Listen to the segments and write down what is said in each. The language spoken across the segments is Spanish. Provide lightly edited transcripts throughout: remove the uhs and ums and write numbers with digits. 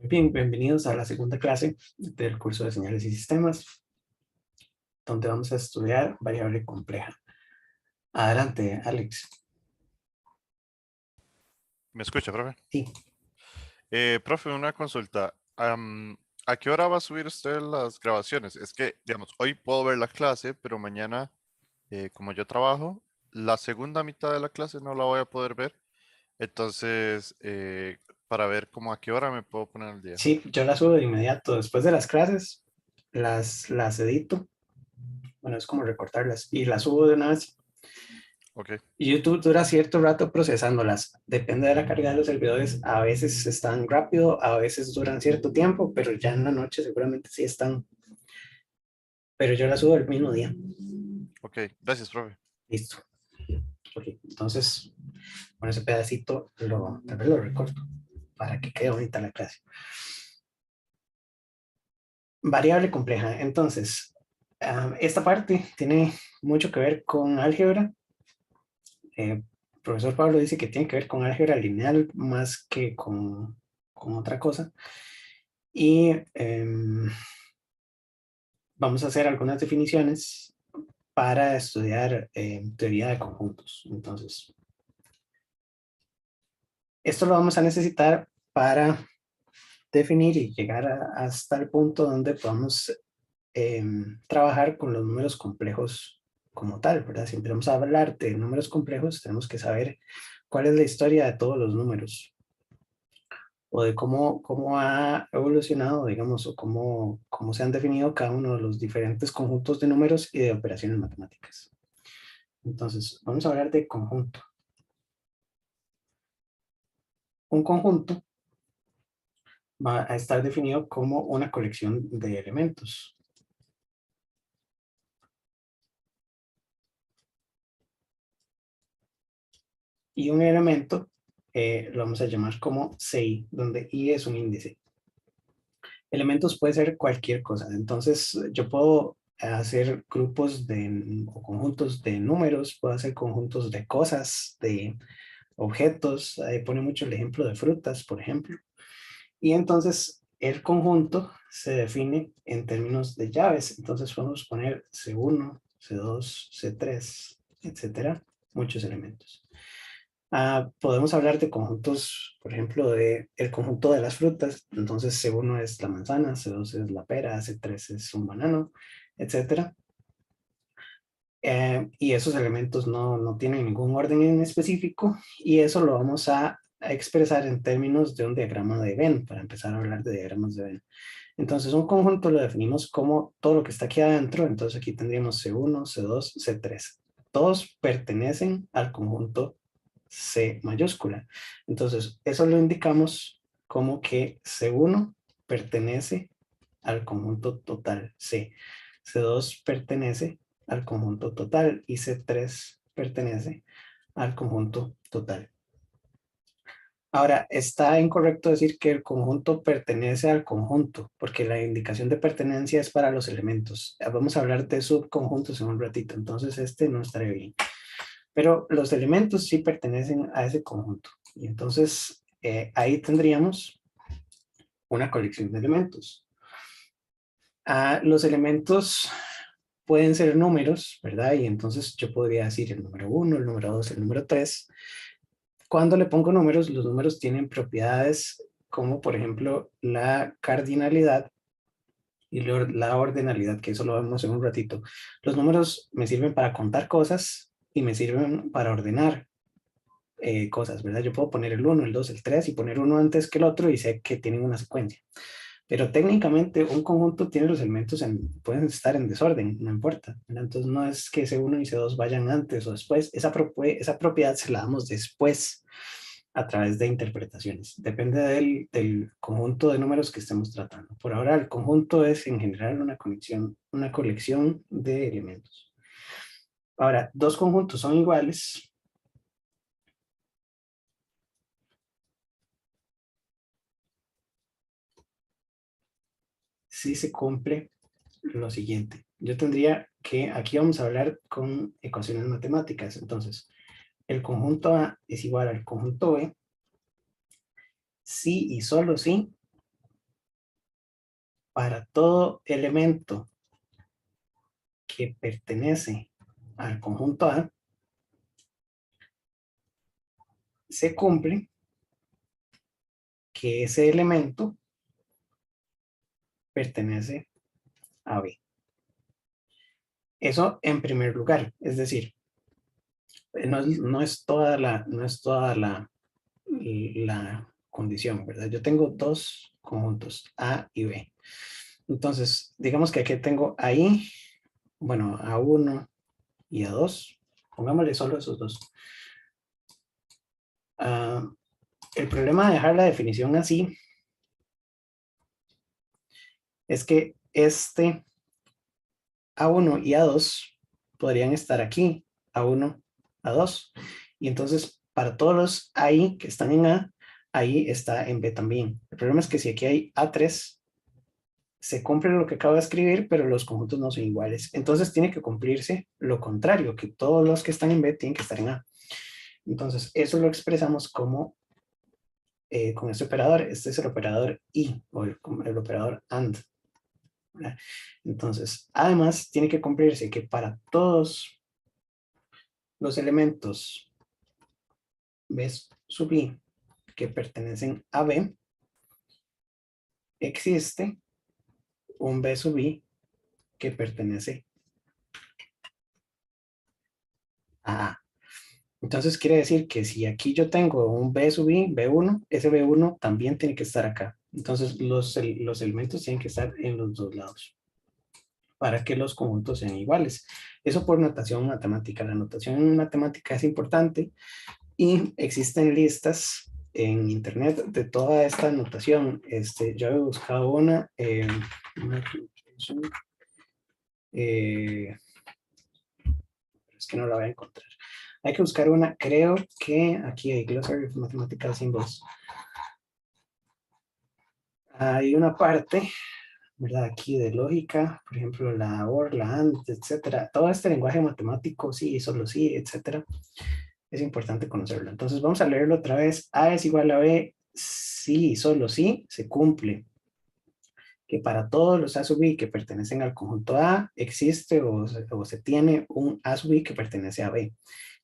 Bien, bienvenidos a la segunda clase del curso de señales y sistemas, donde vamos a estudiar variable compleja. Adelante, Alex. ¿Me escucha, profe? Sí, Profe, una consulta. ¿A qué hora va a subir usted las grabaciones? Es que, digamos, hoy puedo ver la clase, pero mañana, como yo trabajo, la segunda mitad de la clase no la voy a poder ver. Entonces, para ver cómo a qué hora me puedo poner al día. sí, yo las subo de inmediato. Después de las clases, las edito. Bueno, es como recortarlas y las subo de una vez. Ok, Y YouTube dura cierto rato procesándolas. Depende de la calidad de los servidores. A veces están rápido, a veces duran cierto tiempo, pero ya en la noche seguramente sí están. Pero yo las subo el mismo día. ok. Gracias, profe. Listo. Ok, entonces, con ese pedacito tal vez lo recorto para que quede bonita la clase. Variable compleja. Entonces, esta parte tiene mucho que ver con álgebra. El profesor Pablo dice que tiene que ver con álgebra lineal más que con otra cosa. Y vamos a hacer algunas definiciones para estudiar teoría de conjuntos. Entonces, esto lo vamos a necesitar para definir y llegar hasta el punto donde podamos trabajar con los números complejos como tal, ¿verdad? Si empezamos a hablar de números complejos, tenemos que saber cuál es la historia de todos los números o de cómo ha evolucionado, digamos, o cómo se han definido cada uno de los diferentes conjuntos de números y de operaciones matemáticas. Entonces, vamos a hablar de conjunto. Un conjunto va a estar definido como una colección de elementos. Y un elemento lo vamos a llamar como CI, donde I es un índice. Elementos puede ser cualquier cosa. Entonces, yo puedo hacer grupos o conjuntos de números, puedo hacer conjuntos de cosas, de objetos. Ahí pone mucho el ejemplo de frutas, por ejemplo. Y entonces, el conjunto se define en términos de llaves. Entonces, podemos poner C1, C2, C3, etcétera, muchos elementos. Podemos hablar de conjuntos, por ejemplo, de el conjunto de las frutas. Entonces, C1 es la manzana, C2 es la pera, C3 es un banano, etcétera. Y esos elementos no tienen ningún orden en específico y eso lo vamos a expresar en términos de un diagrama de Venn, para empezar a hablar de diagramas de Venn. Entonces, un conjunto lo definimos como todo lo que está aquí adentro. Entonces, aquí tendríamos C1, C2, C3. Todos pertenecen al conjunto C mayúscula. Entonces, eso lo indicamos como que C1 pertenece al conjunto total C. C2 pertenece al conjunto total y C3 pertenece al conjunto total. Ahora, está incorrecto decir que el conjunto pertenece al conjunto, porque la indicación de pertenencia es para los elementos. Vamos a hablar de subconjuntos en un ratito, entonces este no estaría bien. Pero los elementos sí pertenecen a ese conjunto. Y entonces ahí tendríamos una colección de elementos. Los elementos pueden ser números, ¿verdad? Y entonces yo podría decir el número 1, el número 2, el número 3. Cuando le pongo números, los números tienen propiedades como por ejemplo la cardinalidad y la ordenalidad, que eso lo vemos en un ratito. Los números me sirven para contar cosas y me sirven para ordenar cosas, ¿verdad? Yo puedo poner el 1, el 2, el 3 y poner uno antes que el otro y sé que tienen una secuencia. Pero técnicamente un conjunto tiene los elementos, pueden estar en desorden, no importa, ¿verdad? Entonces no es que C1 y C2 vayan antes o después, esa propiedad se la damos después a través de interpretaciones. Depende del conjunto de números que estemos tratando. Por ahora el conjunto es en general una colección de elementos. Ahora, dos conjuntos son iguales si se cumple lo siguiente. Yo tendría que, aquí vamos a hablar con ecuaciones matemáticas. Entonces, el conjunto A es igual al conjunto B si y solo si para todo elemento que pertenece al conjunto A, se cumple que ese elemento pertenece a B. Eso en primer lugar, es decir, no es toda la condición, ¿verdad? Yo tengo dos conjuntos, A y B. Entonces, digamos que aquí tengo ahí, bueno, A1 y A2. Pongámosle solo esos dos. El problema de dejar la definición así es que este A1 y A2 podrían estar aquí, A1, A2. Y entonces, para todos los ahí que están en A, ahí está en B también. El problema es que si aquí hay A3, se cumple lo que acabo de escribir, pero los conjuntos no son iguales. Entonces tiene que cumplirse lo contrario, que todos los que están en B tienen que estar en A. Entonces, eso lo expresamos como con este operador. Este es el operador y, o el operador AND. ¿Verdad? Entonces, además, tiene que cumplirse que para todos los elementos B sub I que pertenecen a B, existe un B sub I que pertenece a A. Entonces quiere decir que si aquí yo tengo un B sub I, B1, ese B1 también tiene que estar acá. Entonces los elementos tienen que estar en los dos lados para que los conjuntos sean iguales. Eso por notación matemática. La notación en matemática es importante y existen listas en internet de toda esta notación. Yo he buscado eh, es que no la voy a encontrar. Hay que buscar una, creo que aquí hay Glossary of Mathematical Symbols. Hay una parte, ¿verdad? Aquí de lógica, por ejemplo, la OR, la AND, etcétera. Todo este lenguaje matemático, sí, solo sí, etcétera. Es importante conocerlo. Entonces vamos a leerlo otra vez. A es igual a B, sí, solo sí, se cumple. Que para todos los A sub I que pertenecen al conjunto A, existe o se tiene un A sub I que pertenece a B.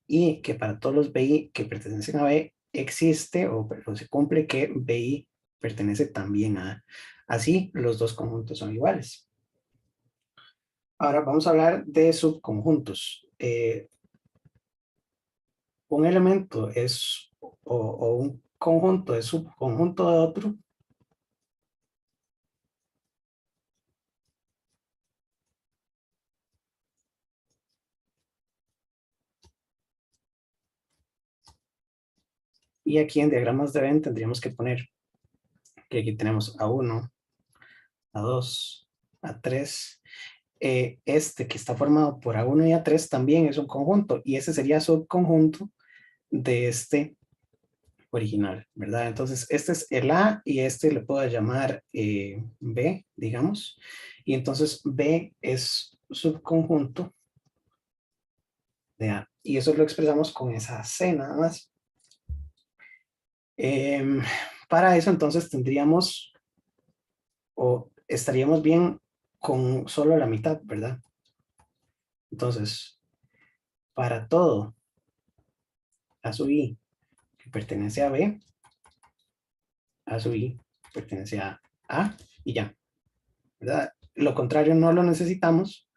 Y que para todos los BI que pertenecen a B, existe o se cumple que BI pertenece también a A. Así, los dos conjuntos son iguales. Ahora vamos a hablar de subconjuntos. Un elemento es, o un conjunto es subconjunto de otro y aquí en diagramas de Venn tendríamos que poner que aquí tenemos A1, A2, A3. Este que está formado por A1 y A3 también es un conjunto y ese sería subconjunto de este original, ¿verdad? Entonces, este es el A y este le puedo llamar B, digamos. Y entonces B es subconjunto de A. Y eso lo expresamos con esa C nada más. Eh, para eso entonces tendríamos o estaríamos bien con solo la mitad, ¿verdad? Entonces, para todo A sub I que pertenece a B, A sub I pertenece a A y ya, ¿verdad? Lo contrario no lo necesitamos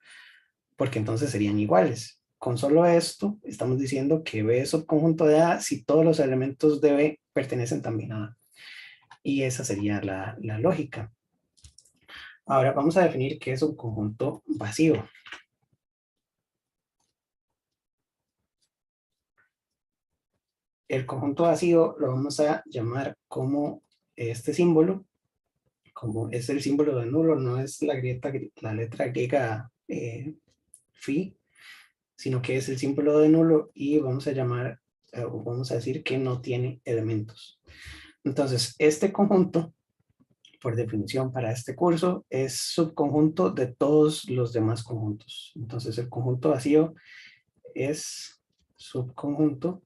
porque entonces serían iguales. Con solo esto estamos diciendo que B es subconjunto de A si todos los elementos de B pertenecen también a A. Y esa sería la lógica. Ahora vamos a definir qué es un conjunto vacío. El conjunto vacío lo vamos a llamar como este símbolo, como es el símbolo de nulo, no es la letra griega phi, sino que es el símbolo de nulo y vamos a llamar, o vamos a decir que no tiene elementos. Entonces, este conjunto, por definición para este curso, es subconjunto de todos los demás conjuntos. Entonces, el conjunto vacío es subconjunto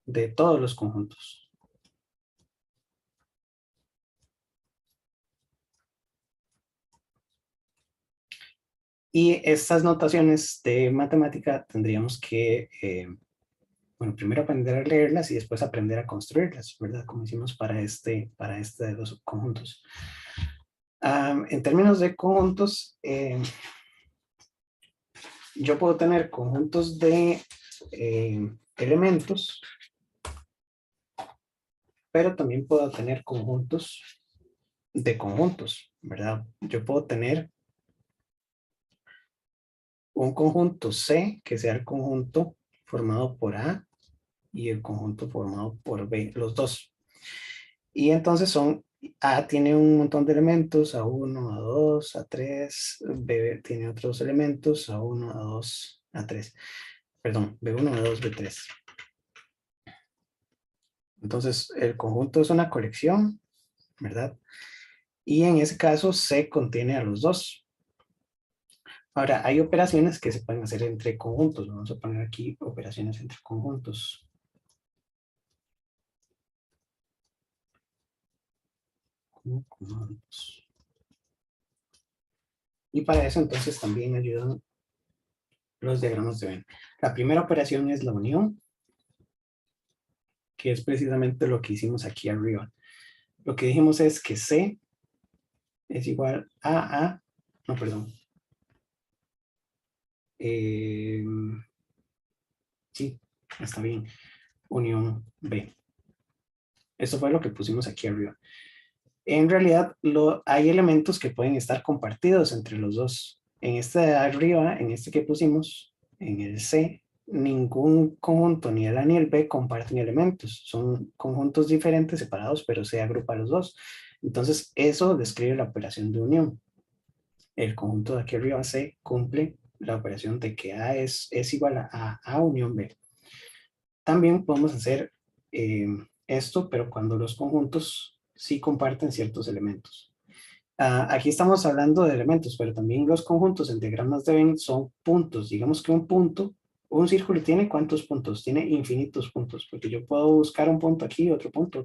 de todos los conjuntos. Y estas notaciones de matemática tendríamos que, bueno, primero aprender a leerlas y después aprender a construirlas, ¿verdad? Como hicimos para este de los conjuntos. En términos de conjuntos, yo puedo tener conjuntos de elementos, pero también puedo tener conjuntos de conjuntos, ¿verdad? Yo puedo tener un conjunto C, que sea el conjunto formado por A y el conjunto formado por B, los dos. Y entonces A tiene un montón de elementos, A1, A2, A3, B tiene otros elementos, A1, A2, A3. Perdón, B1, B2, B3. Entonces, el conjunto es una colección, ¿verdad? Y en ese caso, C contiene a los dos. Ahora, hay operaciones que se pueden hacer entre conjuntos. Vamos a poner aquí operaciones entre conjuntos. Conjuntos. Y para eso, entonces, también ayudan los diagramas de Venn. La primera operación es la unión, que es precisamente lo que hicimos aquí arriba. Lo que dijimos es que C es igual a, no, perdón. Sí, está bien. Unión B. Eso fue lo que pusimos aquí arriba. En realidad, hay elementos que pueden estar compartidos entre los dos. En este de arriba, en este que pusimos, en el C, ningún conjunto, ni el A ni el B, comparten elementos. Son conjuntos diferentes, separados, pero se agrupa los dos. Entonces, eso describe la operación de unión. El conjunto de aquí arriba, C, cumple la operación de que A es igual a A unión B. También podemos hacer esto, pero cuando los conjuntos sí comparten ciertos elementos. Aquí estamos hablando de elementos, pero también los conjuntos en diagramas de Venn son puntos. Digamos que un círculo tiene ¿cuántos puntos? Tiene infinitos puntos, porque yo puedo buscar un punto aquí, otro punto,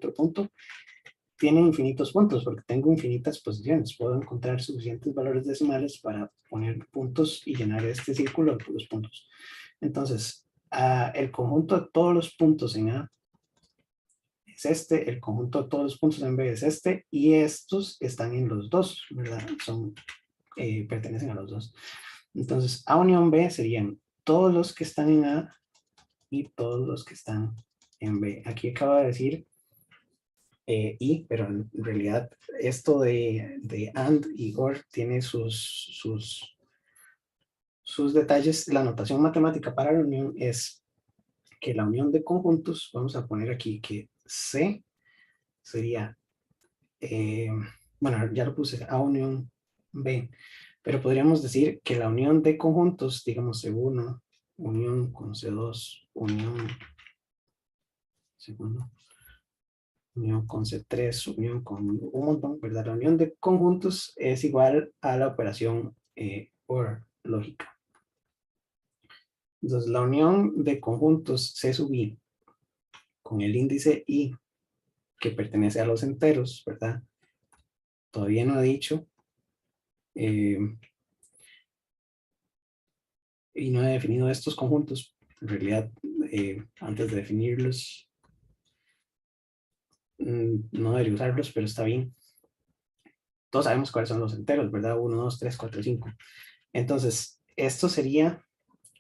tiene infinitos puntos, porque tengo infinitas posiciones. Puedo encontrar suficientes valores decimales para poner puntos y llenar este círculo de puros puntos. Entonces, el conjunto de todos los puntos en A es este, el conjunto de todos los puntos en B es este, y estos están en los dos, ¿verdad? Pertenecen a los dos. Entonces, A unión B serían todos los que están en A y todos los que están en B. Aquí acabo de decir y, pero en realidad esto de AND y OR tiene sus detalles. La notación matemática para la unión es que la unión de conjuntos, vamos a poner aquí que C sería, bueno, ya lo puse, A unión B, pero podríamos decir que la unión de conjuntos, digamos C1, unión con C2, unión, segundo, unión con C3, unión con un montón, ¿verdad? La unión de conjuntos es igual a la operación OR lógica. Entonces, la unión de conjuntos C sub i con el índice i que pertenece a los enteros, ¿verdad? Todavía no he dicho y no he definido estos conjuntos. En realidad, antes de definirlos, no debería usarlos, pero está bien. Todos sabemos cuáles son los enteros, ¿verdad? 1, 2, 3, 4, 5. Entonces, esto sería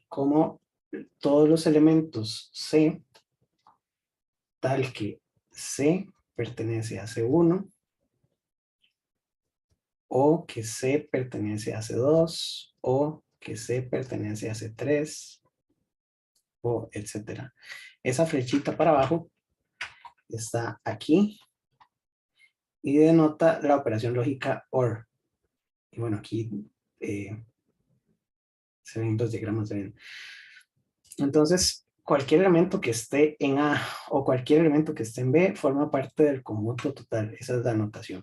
como todos los elementos C, tal que C pertenece a C1, o que C pertenece a C2, o que C pertenece a C3, o etcétera. Esa flechita para abajo está aquí y denota la operación lógica OR. Y bueno, aquí se ven los diagramas de Venn. Entonces, cualquier elemento que esté en A o cualquier elemento que esté en B forma parte del conjunto total. Esa es la notación.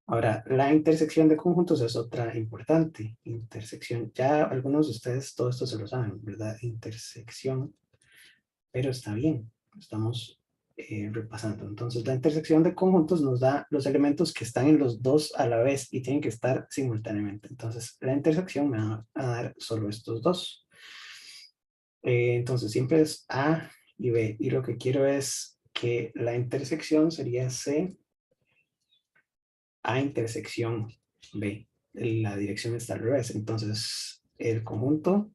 Ahora, la intersección de conjuntos es otra importante. Intersección, ya algunos de ustedes todo esto se lo saben, ¿verdad? Intersección, pero está bien. Estamos repasando. Entonces, la intersección de conjuntos nos da los elementos que están en los dos a la vez y tienen que estar simultáneamente. Entonces, la intersección me va a dar solo estos dos. Entonces, siempre es A y B. Y lo que quiero es que la intersección sería C, A intersección B. La dirección está al revés. Entonces, el conjunto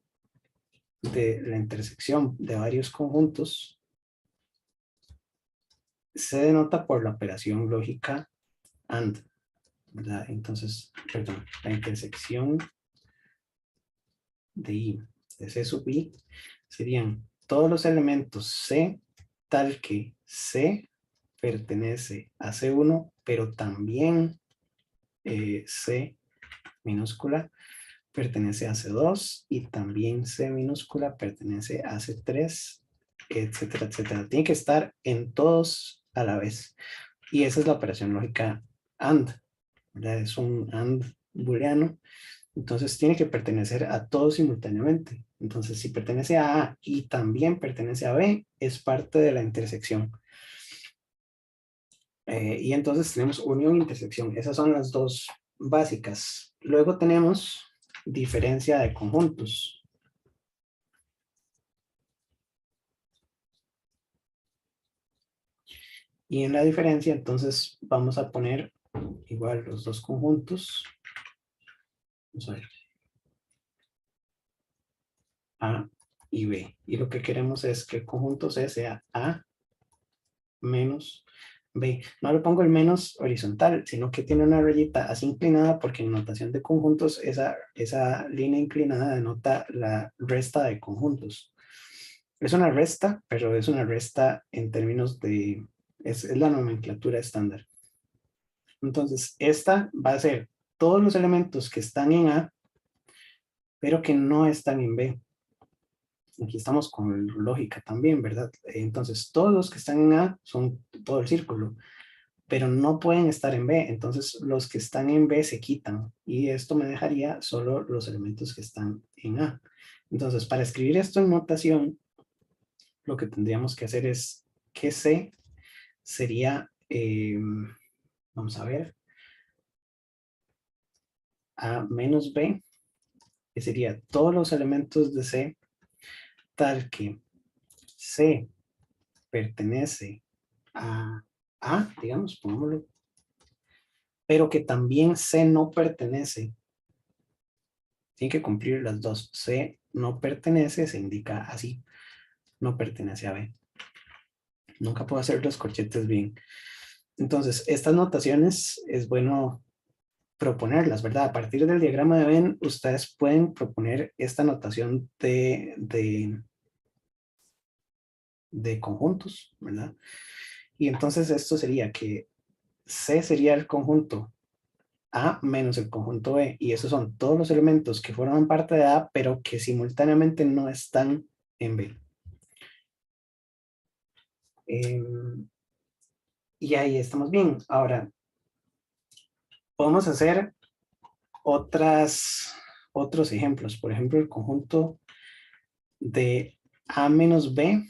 de la intersección de varios conjuntos se denota por la operación lógica AND, ¿verdad? Entonces, perdón, la intersección de I, de C sub I, serían todos los elementos C, tal que C pertenece a C1, pero también C minúscula pertenece a C2 y también C minúscula pertenece a C3, etcétera, etcétera. Tiene que estar en todos a la vez. Y esa es la operación lógica AND, ¿verdad? Es un AND booleano. Entonces tiene que pertenecer a todos simultáneamente. Entonces, si pertenece a A y también pertenece a B, es parte de la intersección. Y entonces tenemos unión e intersección. Esas son las dos básicas. Luego tenemos diferencia de conjuntos. Y en la diferencia, entonces, vamos a poner igual los dos conjuntos. Vamos a ver. A y B. Y lo que queremos es que el conjunto C sea A menos B. No le pongo el menos horizontal, sino que tiene una rayita así inclinada porque en notación de conjuntos esa línea inclinada denota la resta de conjuntos. Es una resta, pero es una resta en términos de... es la nomenclatura estándar. Entonces, esta va a ser todos los elementos que están en A, pero que no están en B. Aquí estamos con lógica también, ¿verdad? Entonces, todos los que están en A son todo el círculo, pero no pueden estar en B. Entonces, los que están en B se quitan y esto me dejaría solo los elementos que están en A. Entonces, para escribir esto en notación, lo que tendríamos que hacer es que C sería, vamos a ver, A menos B, que sería todos los elementos de C, tal que C pertenece a A, digamos, pongámoslo, pero que también C no pertenece. Tiene que cumplir las dos. C no pertenece, se indica así, no pertenece a B. Nunca puedo hacer los corchetes bien. Entonces, estas notaciones es bueno proponerlas, ¿verdad? A partir del diagrama de Venn, ustedes pueden proponer esta notación de conjuntos, ¿verdad? Y entonces esto sería que C sería el conjunto A menos el conjunto B, y esos son todos los elementos que forman parte de A, pero que simultáneamente no están en B. Y ahí estamos bien. Ahora, podemos hacer otros ejemplos. Por ejemplo, el conjunto de A menos B,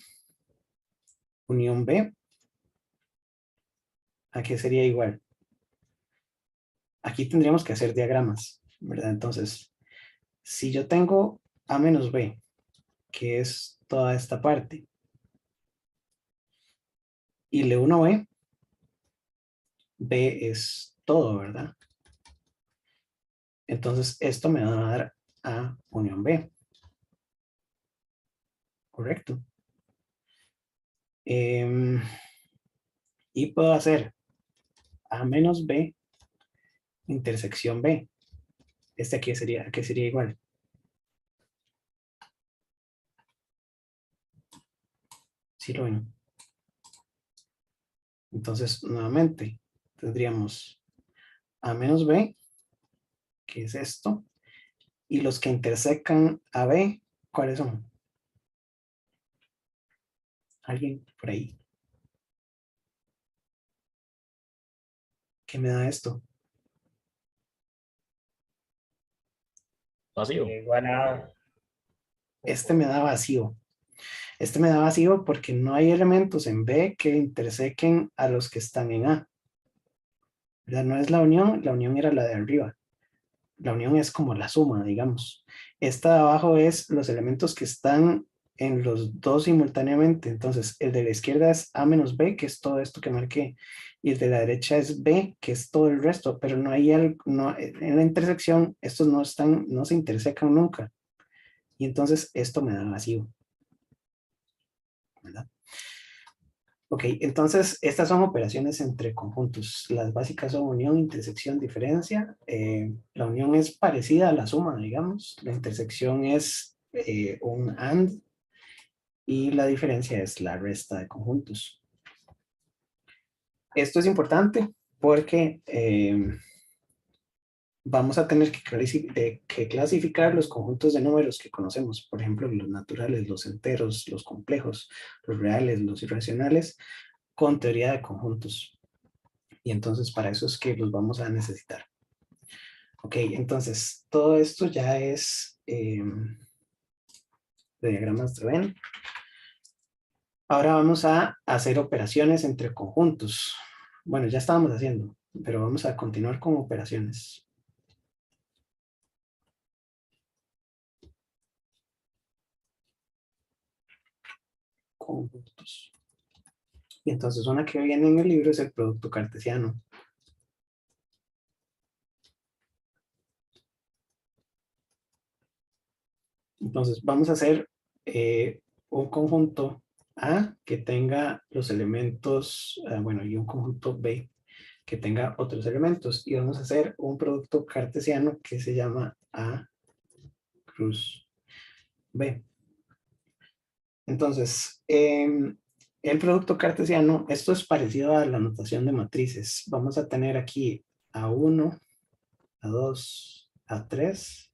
unión B, ¿a qué sería igual? Aquí tendríamos que hacer diagramas, ¿verdad? Entonces, si yo tengo A menos B, que es toda esta parte, y le uno B, B es todo, ¿verdad? Entonces, esto me va a dar A unión B. Correcto. Y puedo hacer A menos B intersección B. Este aquí sería igual. ¿Sí lo ven? Entonces, nuevamente, tendríamos A menos B, que es esto, y los que intersecan a B, ¿cuáles son? ¿Alguien por ahí? ¿Qué me da esto? Vacío. Igual a Este me da vacío. Este me da vacío porque no hay elementos en B que intersequen a los que están en A. ¿Verdad? No es la unión era la de arriba. La unión es como la suma, digamos. Esta de abajo es los elementos que están en los dos simultáneamente. Entonces, el de la izquierda es A menos B, que es todo esto que marqué, y el de la derecha es B, que es todo el resto, pero no hay algo, no, en la intersección, estos no están, no se intersecan nunca. Y entonces esto me da vacío, ¿verdad? Ok, entonces estas son operaciones entre conjuntos. Las básicas son unión, intersección, diferencia. La unión es parecida a la suma, digamos. La intersección es un AND y la diferencia es la resta de conjuntos. Esto es importante porque vamos a tener que clasificar los conjuntos de números que conocemos. Por ejemplo, los naturales, los enteros, los complejos, los reales, los irracionales, con teoría de conjuntos. Y entonces para eso es que los vamos a necesitar. Ok, entonces todo esto ya es de diagramas de Venn. Ahora vamos a hacer operaciones entre conjuntos. Bueno, ya estábamos haciendo, pero vamos a continuar con operaciones. Conjuntos. Y entonces una que viene en el libro es el producto cartesiano. Entonces vamos a hacer un conjunto A que tenga los elementos, bueno, y un conjunto B que tenga otros elementos. Y vamos a hacer un producto cartesiano que se llama A cruz B. Entonces, el producto cartesiano, esto es parecido a la notación de matrices. Vamos a tener aquí A1, A2, A3,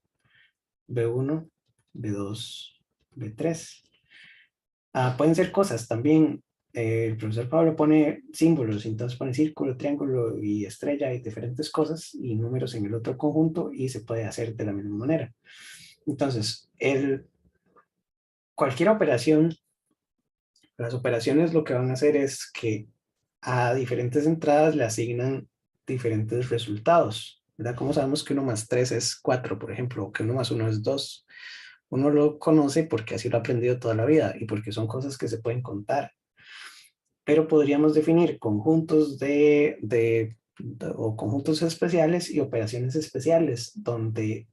B1, B2, B3. Pueden ser cosas también. El profesor Pablo pone símbolos, entonces pone círculo, triángulo y estrella y diferentes cosas y números en el otro conjunto y se puede hacer de la misma manera. Entonces, cualquier operación, las operaciones lo que van a hacer es que a diferentes entradas le asignan diferentes resultados, ¿verdad? Como sabemos que 1 más 3 es 4, por ejemplo, o que 1 más 1 es 2. Uno lo conoce porque así lo ha aprendido toda la vida y porque son cosas que se pueden contar. Pero podríamos definir conjuntos o conjuntos especiales y operaciones especiales, donde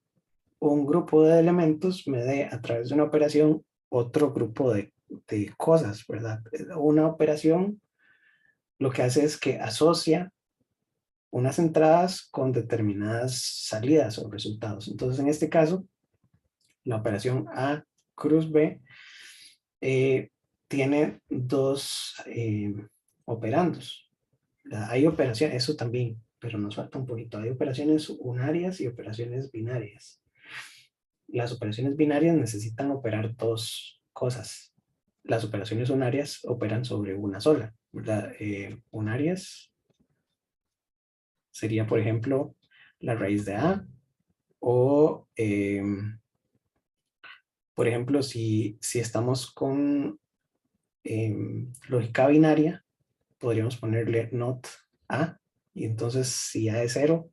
un grupo de elementos me dé a través de una operación otro grupo de cosas, ¿verdad? Una operación lo que hace es que asocia unas entradas con determinadas salidas o resultados. Entonces, en este caso, la operación A cruz B tiene dos operandos. Hay operaciones, eso también, pero nos falta un poquito. Hay operaciones unarias y operaciones binarias. Las operaciones binarias necesitan operar dos cosas. Las operaciones unarias operan sobre una sola, ¿verdad? Unarias sería, por ejemplo, la raíz de A o, por ejemplo, si estamos con lógica binaria, podríamos ponerle not A y entonces si A es 0,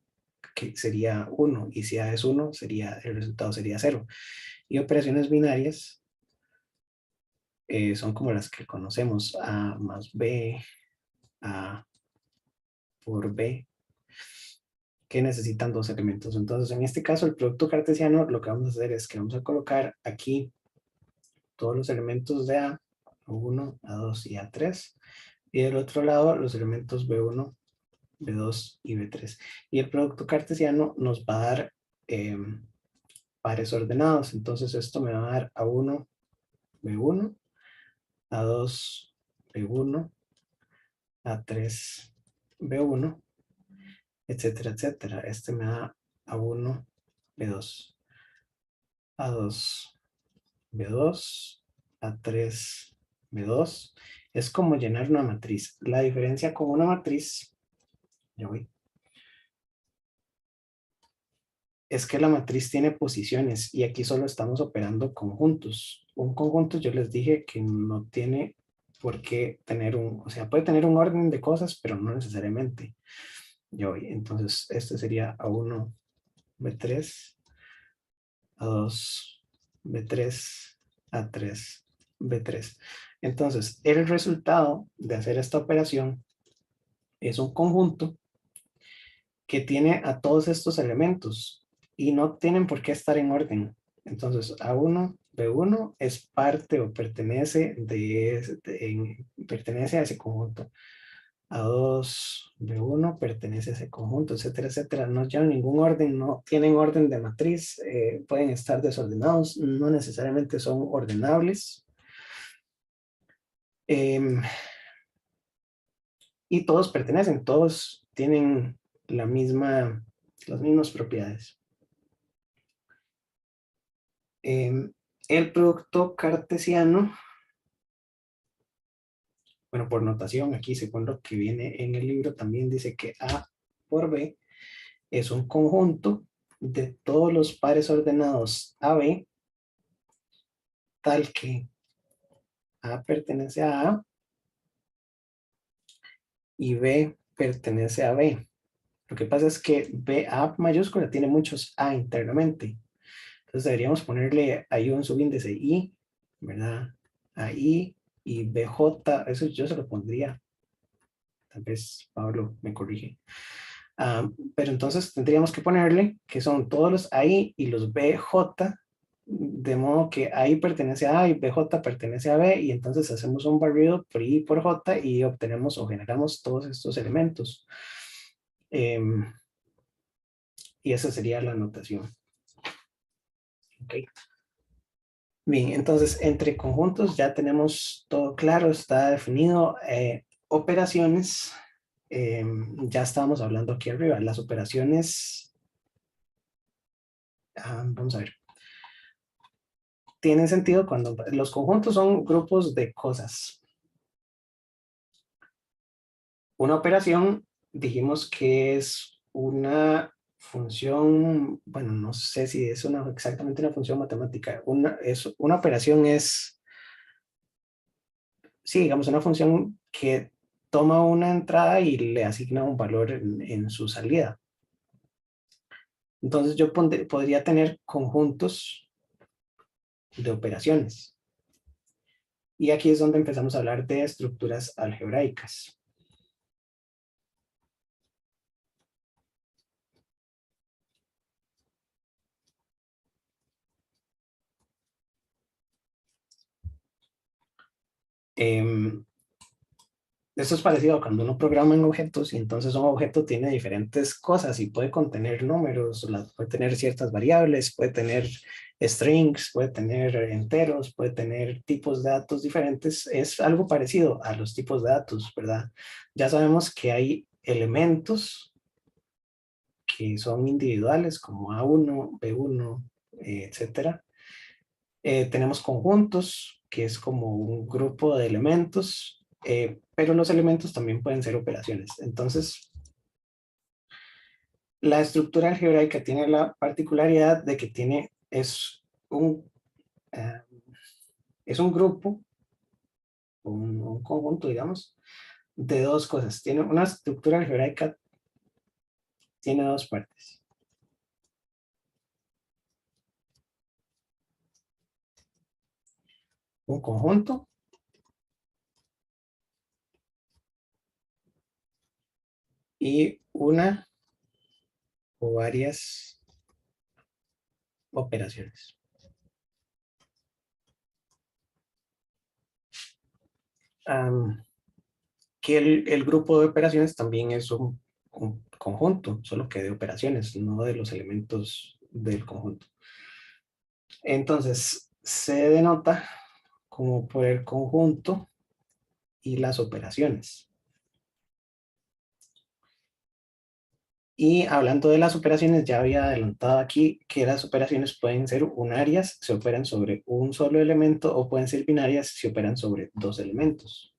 que sería 1 y si A es 1, el resultado sería 0. Y operaciones binarias son como las que conocemos, A más B, A por B, que necesitan dos elementos. Entonces, en este caso, el producto cartesiano, lo que vamos a hacer es que vamos a colocar aquí todos los elementos de A1, A2 y A3, y del otro lado los elementos B1, B2 y B3. Y el producto cartesiano nos va a dar pares ordenados. Entonces, esto me va a dar A1, B1, A2, B1, A3, B1, etcétera, etcétera. Este me da A1, B2, A2, B2, A3, B2. Es como llenar una matriz. La diferencia con una matriz, ya voy, Es que la matriz tiene posiciones y aquí solo estamos operando conjuntos. Un conjunto yo les dije que no tiene por qué tener o sea, puede tener un orden de cosas, pero no necesariamente. Entonces, este sería A1, B3, A2, B3, A3, B3. Entonces, el resultado de hacer esta operación es un conjunto que tiene a todos estos elementos y no tienen por qué estar en orden. Entonces, A1, B1 es parte o pertenece, pertenece a ese conjunto. A2, B1 pertenece a ese conjunto, etcétera, etcétera. No llevan ningún orden, no tienen orden de matriz, pueden estar desordenados, no necesariamente son ordenables. Eh, y todos pertenecen, todos tienen las mismas propiedades. El producto cartesiano, bueno, por notación, aquí según lo que viene en el libro, también dice que A por B es un conjunto de todos los pares ordenados AB, tal que A pertenece a A y B pertenece a B. Lo que pasa es que A mayúscula tiene muchos A internamente. Entonces deberíamos ponerle ahí un subíndice I, ¿verdad? A I y BJ, eso yo se lo pondría. Tal vez Pablo me corrige. Pero entonces tendríamos que ponerle que son todos los AI y los BJ, de modo que AI pertenece a A y BJ pertenece a B, y entonces hacemos un barrido por I y por J y obtenemos o generamos todos estos elementos. Y esa sería la notación. Ok. Bien, entonces entre conjuntos ya tenemos todo claro, está definido. Operaciones, ya estábamos hablando aquí arriba, las operaciones, vamos a ver, tienen sentido cuando los conjuntos son grupos de cosas. Una operación, dijimos que es una función, bueno, no sé si es exactamente una función matemática. Una operación es, sí, digamos, una función que toma una entrada y le asigna un valor en su salida. Entonces yo podría tener conjuntos de operaciones. Y aquí es donde empezamos a hablar de estructuras algebraicas. Esto es parecido a cuando uno programa en objetos y entonces un objeto tiene diferentes cosas y puede contener números, puede tener ciertas variables, puede tener strings, puede tener enteros, puede tener tipos de datos diferentes. Es algo parecido a los tipos de datos, ¿verdad? Ya sabemos que hay elementos que son individuales como A1, B1, etcétera. Tenemos conjuntos, que es como un grupo de elementos, pero los elementos también pueden ser operaciones. Entonces, la estructura algebraica tiene la particularidad de que eh, es un grupo, un conjunto, digamos, de dos cosas. Tiene una estructura algebraica, tiene dos partes. Un conjunto y una o varias operaciones. Que el grupo de operaciones también es un conjunto, solo que de operaciones, no de los elementos del conjunto. Entonces, se denota como por el conjunto y las operaciones. Y hablando de las operaciones, ya había adelantado aquí que las operaciones pueden ser unarias, se operan sobre un solo elemento, o pueden ser binarias, se operan sobre dos elementos.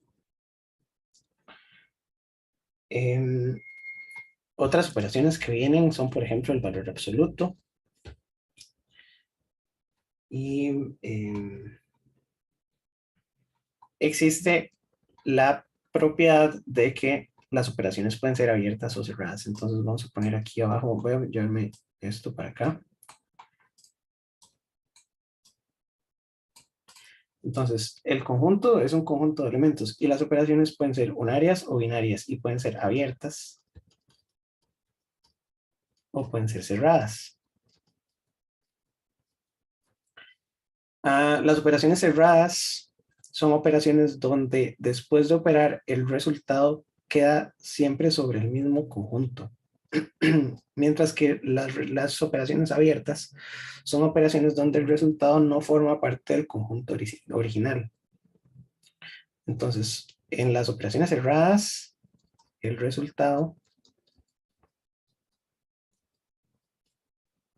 Otras operaciones que vienen son, por ejemplo, el valor absoluto, Y existe la propiedad de que las operaciones pueden ser abiertas o cerradas. Entonces vamos a poner aquí abajo, voy a llevarme esto para acá. Entonces, el conjunto es un conjunto de elementos y las operaciones pueden ser unarias o binarias y pueden ser abiertas o pueden ser cerradas. Las operaciones cerradas son operaciones donde después de operar el resultado queda siempre sobre el mismo conjunto. Mientras que las operaciones abiertas son operaciones donde el resultado no forma parte del conjunto original. Entonces, en las operaciones cerradas, el resultado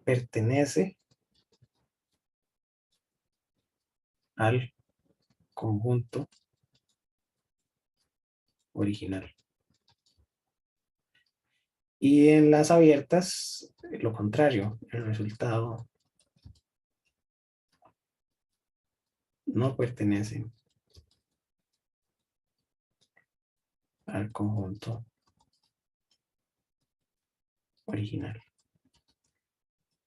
pertenece al conjunto original. Y en las abiertas, lo contrario, el resultado no pertenece al conjunto original.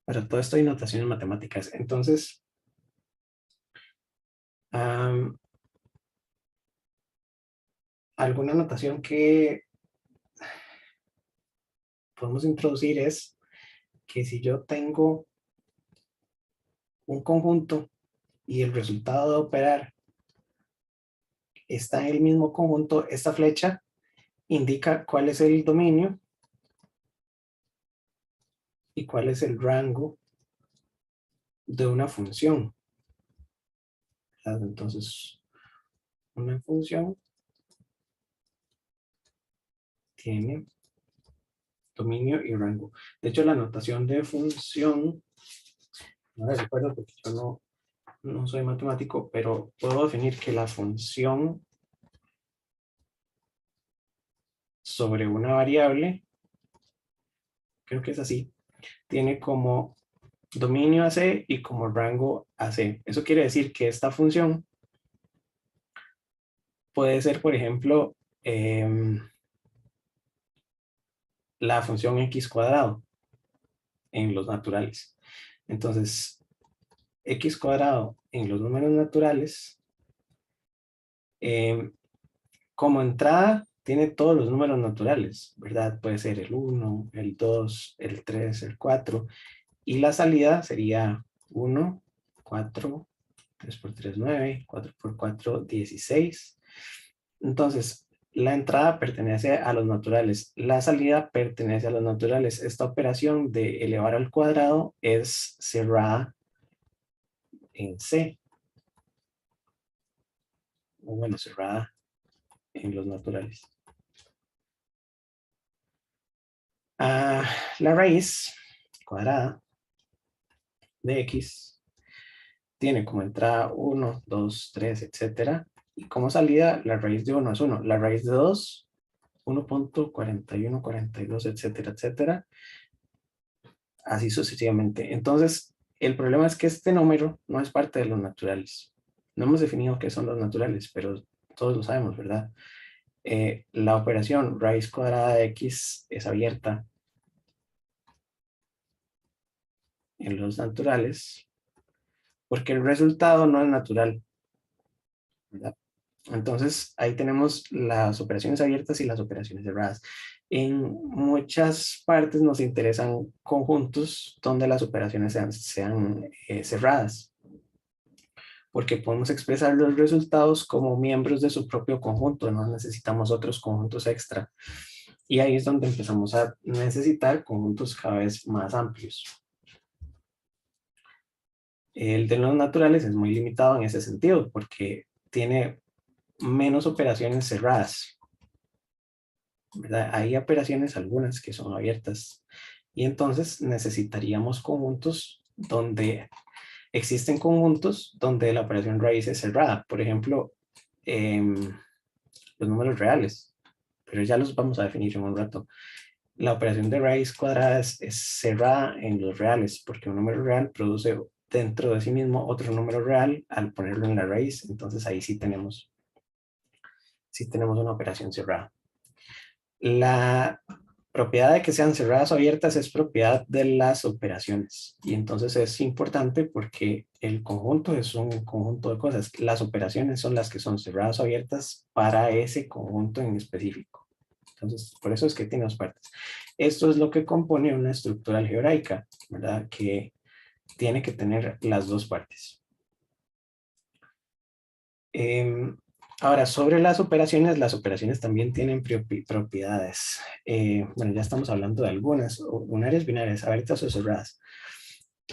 Para todo esto hay notaciones matemáticas. Entonces, alguna notación que podemos introducir es que si yo tengo un conjunto y el resultado de operar está en el mismo conjunto, esta flecha indica cuál es el dominio y cuál es el rango de una función. Entonces, una función tiene dominio y rango. De hecho, la notación de función, no la recuerdo porque yo no soy matemático, pero puedo definir que la función sobre una variable, creo que es así, tiene como dominio AC y como rango AC. Eso quiere decir que esta función puede ser, por ejemplo, la función x cuadrado en los naturales. Entonces, x cuadrado en los números naturales, como entrada tiene todos los números naturales, ¿verdad? Puede ser el 1, el 2, el 3, el 4. Y la salida sería 1, 4, 3 por 3, 9, 4 por 4, 16. Entonces, la entrada pertenece a los naturales, la salida pertenece a los naturales. Esta operación de elevar al cuadrado es cerrada en C, o bueno, cerrada en los naturales. La raíz cuadrada de x tiene como entrada 1, 2, 3, etcétera. Y como salida, la raíz de 1 es 1. La raíz de 2, 1.41, 42, etcétera, etcétera. Así sucesivamente. Entonces, el problema es que este número no es parte de los naturales. No hemos definido qué son los naturales, pero todos lo sabemos, ¿verdad? La operación raíz cuadrada de x es abierta en los naturales porque el resultado no es natural, ¿verdad? Entonces, ahí tenemos las operaciones abiertas y las operaciones cerradas. En muchas partes nos interesan conjuntos donde las operaciones sean cerradas, porque podemos expresar los resultados como miembros de su propio conjunto, no necesitamos otros conjuntos extra. Y ahí es donde empezamos a necesitar conjuntos cada vez más amplios. El de los naturales es muy limitado en ese sentido, porque tiene menos operaciones cerradas, ¿verdad? Hay operaciones, algunas que son abiertas, y entonces necesitaríamos conjuntos donde existen conjuntos donde la operación raíz es cerrada. Por ejemplo, los números reales, pero ya los vamos a definir en un rato. La operación de raíz cuadrada es cerrada en los reales, porque un número real produce dentro de sí mismo otro número real al ponerlo en la raíz. Entonces ahí sí tenemos una operación cerrada. La propiedad de que sean cerradas o abiertas es propiedad de las operaciones. Y entonces es importante porque el conjunto es un conjunto de cosas. Las operaciones son las que son cerradas o abiertas para ese conjunto en específico. Entonces, por eso es que tiene dos partes. Esto es lo que compone una estructura algebraica, ¿verdad? Que tiene que tener las dos partes. Ahora, sobre las operaciones también tienen propiedades. Bueno, ya estamos hablando de algunas, unarias, binarias, abiertas o cerradas.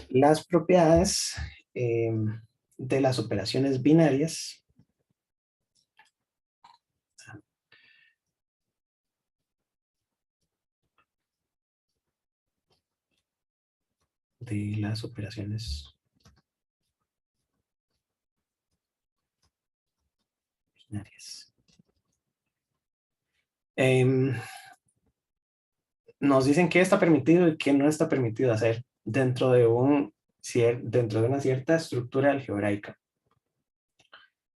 Las propiedades de las operaciones binarias binarias. Nos dicen qué está permitido y qué no está permitido hacer dentro de una cierta estructura algebraica.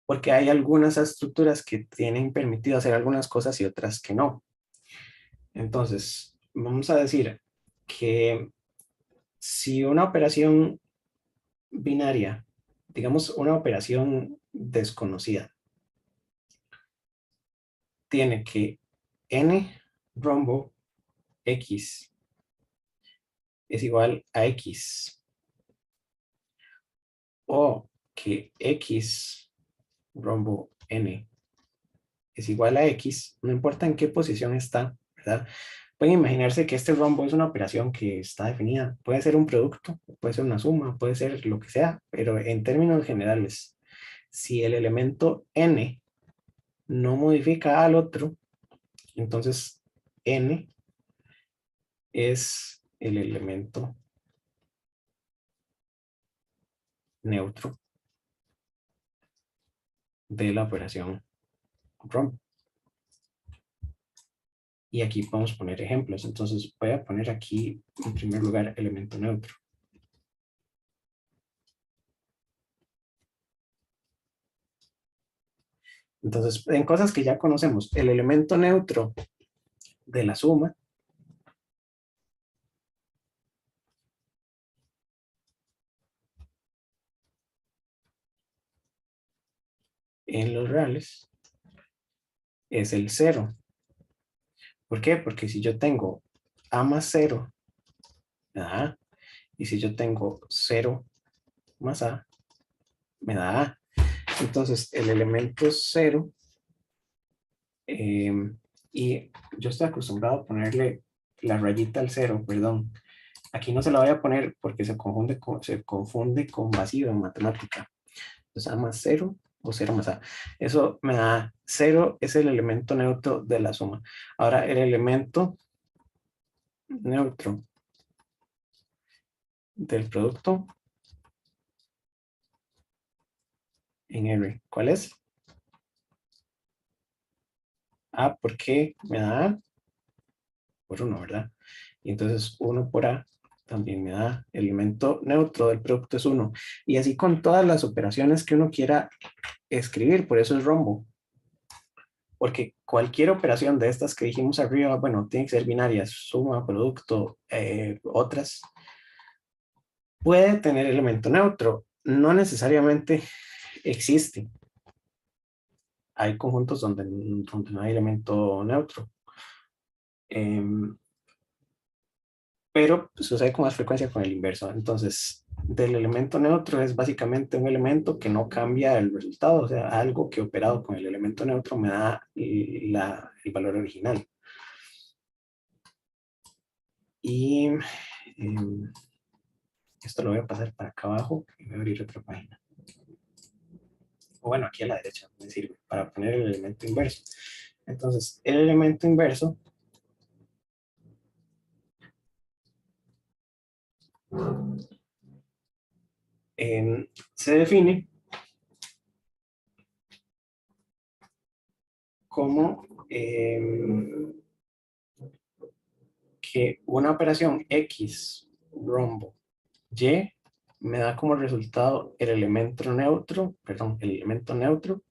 Porque hay algunas estructuras que tienen permitido hacer algunas cosas y otras que no. Entonces, vamos a decir que si una operación binaria, digamos una operación desconocida, tiene que n rombo x es igual a x, o que x rombo n es igual a x, no importa en qué posición está, ¿verdad? Pueden imaginarse que este rombo es una operación que está definida. Puede ser un producto, puede ser una suma, puede ser lo que sea, pero en términos generales, si el elemento n no modifica al otro, entonces n es el elemento neutro de la operación rombo. Y aquí podemos poner ejemplos. Entonces voy a poner aquí en primer lugar elemento neutro. Entonces, en cosas que ya conocemos, el elemento neutro de la suma en los reales es el 0. ¿Por qué? Porque si yo tengo a más 0, me da a. Y si yo tengo 0 más a, me da a. Entonces, el elemento 0, y yo estoy acostumbrado a ponerle la rayita al 0, perdón. Aquí no se la voy a poner porque se confunde con vacío en matemática. Entonces, a más 0 o 0 más a. Eso me da 0, es el elemento neutro de la suma. Ahora, el elemento neutro del producto en R, ¿cuál es? A, ¿por qué me da A? Por 1, ¿verdad? Y entonces 1 por A también me da el elemento neutro del producto es 1. Y así con todas las operaciones que uno quiera escribir, por eso es rombo. Porque cualquier operación de estas que dijimos arriba, bueno, tiene que ser binarias, suma, producto, otras, puede tener elemento neutro. No necesariamente existe. Hay conjuntos donde no hay elemento neutro. Pero sucede con más frecuencia con el inverso. Entonces, del elemento neutro es básicamente un elemento que no cambia el resultado, o sea, algo que operado con el elemento neutro me da el valor original. Y esto lo voy a pasar para acá abajo y voy a abrir otra página. O bueno, aquí a la derecha me sirve para poner el elemento inverso. Entonces, el elemento inverso se define como que una operación X rombo Y me da como resultado el elemento neutro, perdón, el elemento neutro.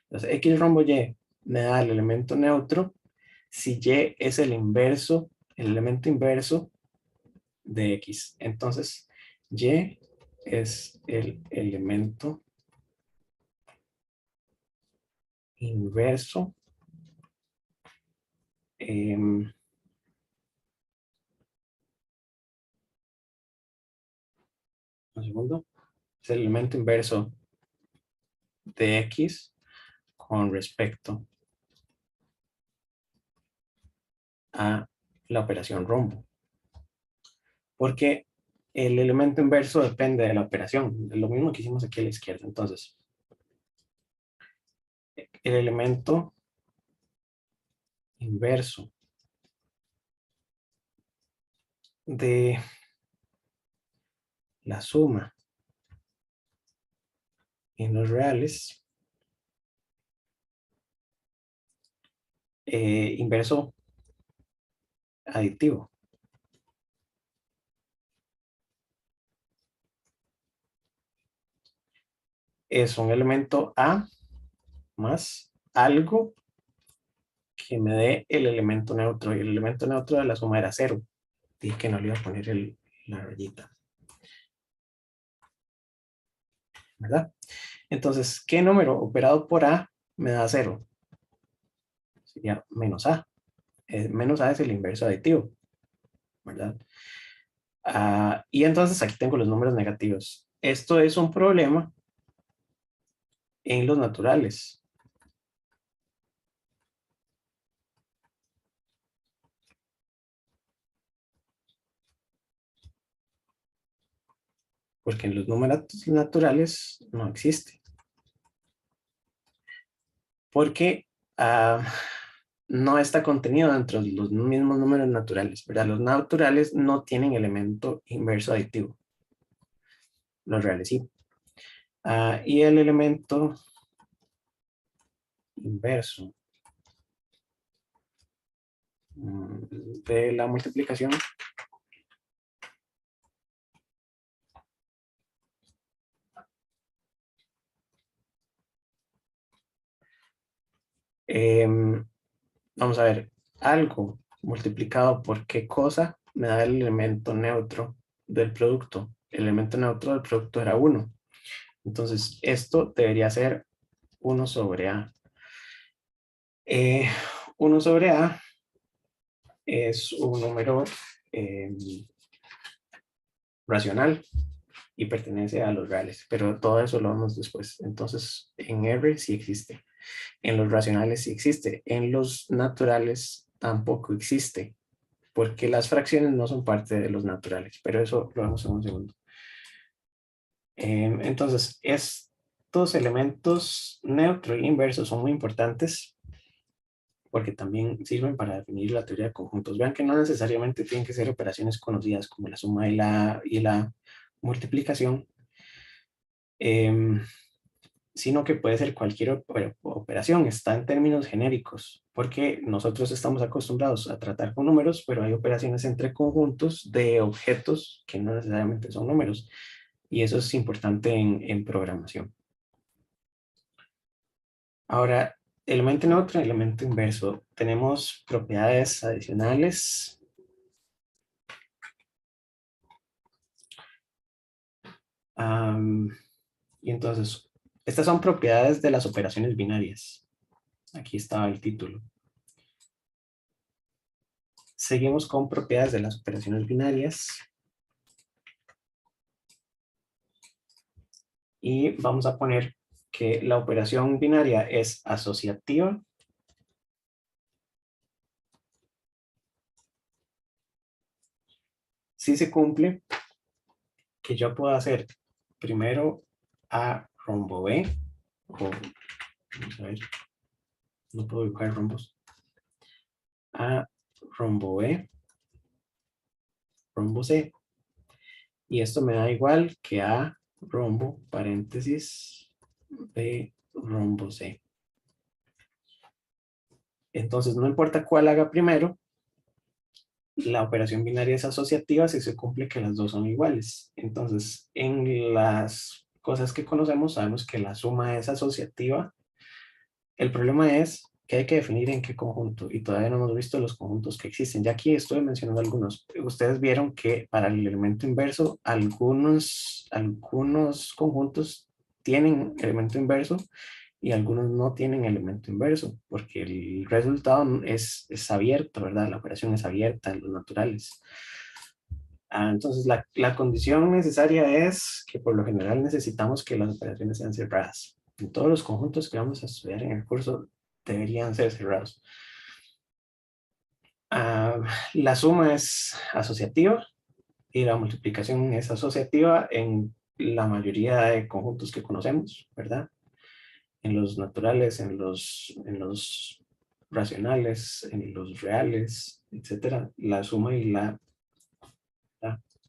Entonces, X rombo Y me da el elemento neutro si Y es el inverso, el elemento inverso de X. Entonces, Y es el elemento inverso. Un segundo. Es el elemento inverso de X con respecto a la operación rombo. Porque el elemento inverso depende de la operación. Lo mismo que hicimos aquí a la izquierda. Entonces, el elemento inverso de la suma en los reales, inverso aditivo. Es un elemento A más algo que me dé el elemento neutro. Y el elemento neutro de la suma era 0. Dije que no le iba a poner la rayita. ¿Verdad? Entonces, ¿qué número operado por A me da 0? Sería menos A. Menos A es el inverso aditivo. ¿Verdad? Y entonces aquí tengo los números negativos. Esto es un problema en los naturales. Porque en los números naturales no existe. Porque no está contenido dentro de los mismos números naturales, ¿verdad? Los naturales no tienen elemento inverso aditivo. Los reales sí. Y el elemento inverso de la multiplicación vamos a ver, algo multiplicado por qué cosa me da el elemento neutro del producto. El elemento neutro del producto era 1. Entonces, esto debería ser 1 sobre A. 1 sobre A es un número racional y pertenece a los reales, pero todo eso lo vemos después. Entonces, en R sí existe. En los racionales sí existe. En los naturales tampoco existe, porque las fracciones no son parte de los naturales, pero eso lo vemos en un segundo. Entonces, estos elementos neutro e inverso son muy importantes porque también sirven para definir la teoría de conjuntos. Vean que no necesariamente tienen que ser operaciones conocidas como la suma y la multiplicación, sino que puede ser cualquier operación. Está en términos genéricos, porque nosotros estamos acostumbrados a tratar con números, pero hay operaciones entre conjuntos de objetos que no necesariamente son números. Y eso es importante en programación. Ahora, elemento neutro y elemento inverso. Tenemos propiedades adicionales. Y entonces, estas son propiedades de las operaciones binarias. Aquí estaba el título. Seguimos con propiedades de las operaciones binarias. Y vamos a poner que la operación binaria es asociativa. Si se cumple, que yo puedo hacer primero A rombo B, o vamos a ver, no puedo dibujar rombos. A rombo B, rombo C. Y esto me da igual que A rombo, paréntesis, B rombo C. Entonces, no importa cuál haga primero, La operación binaria es asociativa si se cumple que las dos son iguales. Entonces, en las cosas que conocemos, sabemos que la suma es asociativa. El problema es que hay que definir en qué conjunto y todavía no hemos visto los conjuntos que existen. Ya aquí estoy mencionando algunos. Ustedes vieron que para el elemento inverso, algunos conjuntos tienen elemento inverso y algunos no tienen elemento inverso, porque el resultado es abierto, ¿verdad? La operación es abierta en los naturales. Entonces, la condición necesaria es que por lo general necesitamos que las operaciones sean cerradas. En todos los conjuntos que vamos a estudiar en el curso deberían ser cerrados. La suma es asociativa y la multiplicación es asociativa en la mayoría de conjuntos que conocemos, ¿verdad? En los naturales, en los racionales, en los reales, etcétera. La suma y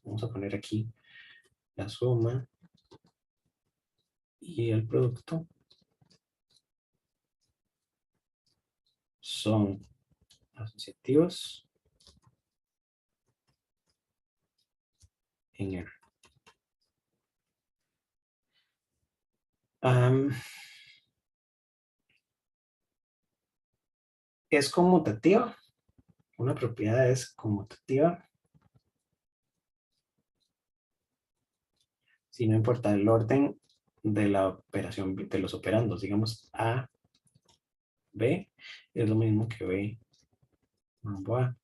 vamos a poner aquí la suma y el producto son asociativos en R. Es conmutativa. Una propiedad es conmutativa si no importa el orden de la operación, de los operandos. Digamos A, B, es lo mismo que B, rumbo A.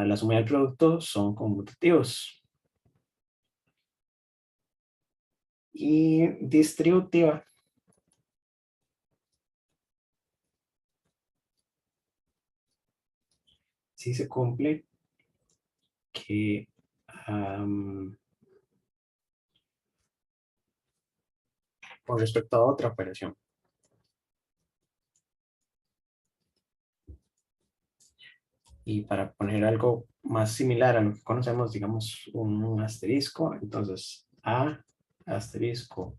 La suma y el producto son conmutativos. Y distributiva. Si se cumple que con respecto a otra operación. Y para poner algo más similar a lo que conocemos, digamos un asterisco, entonces A, asterisco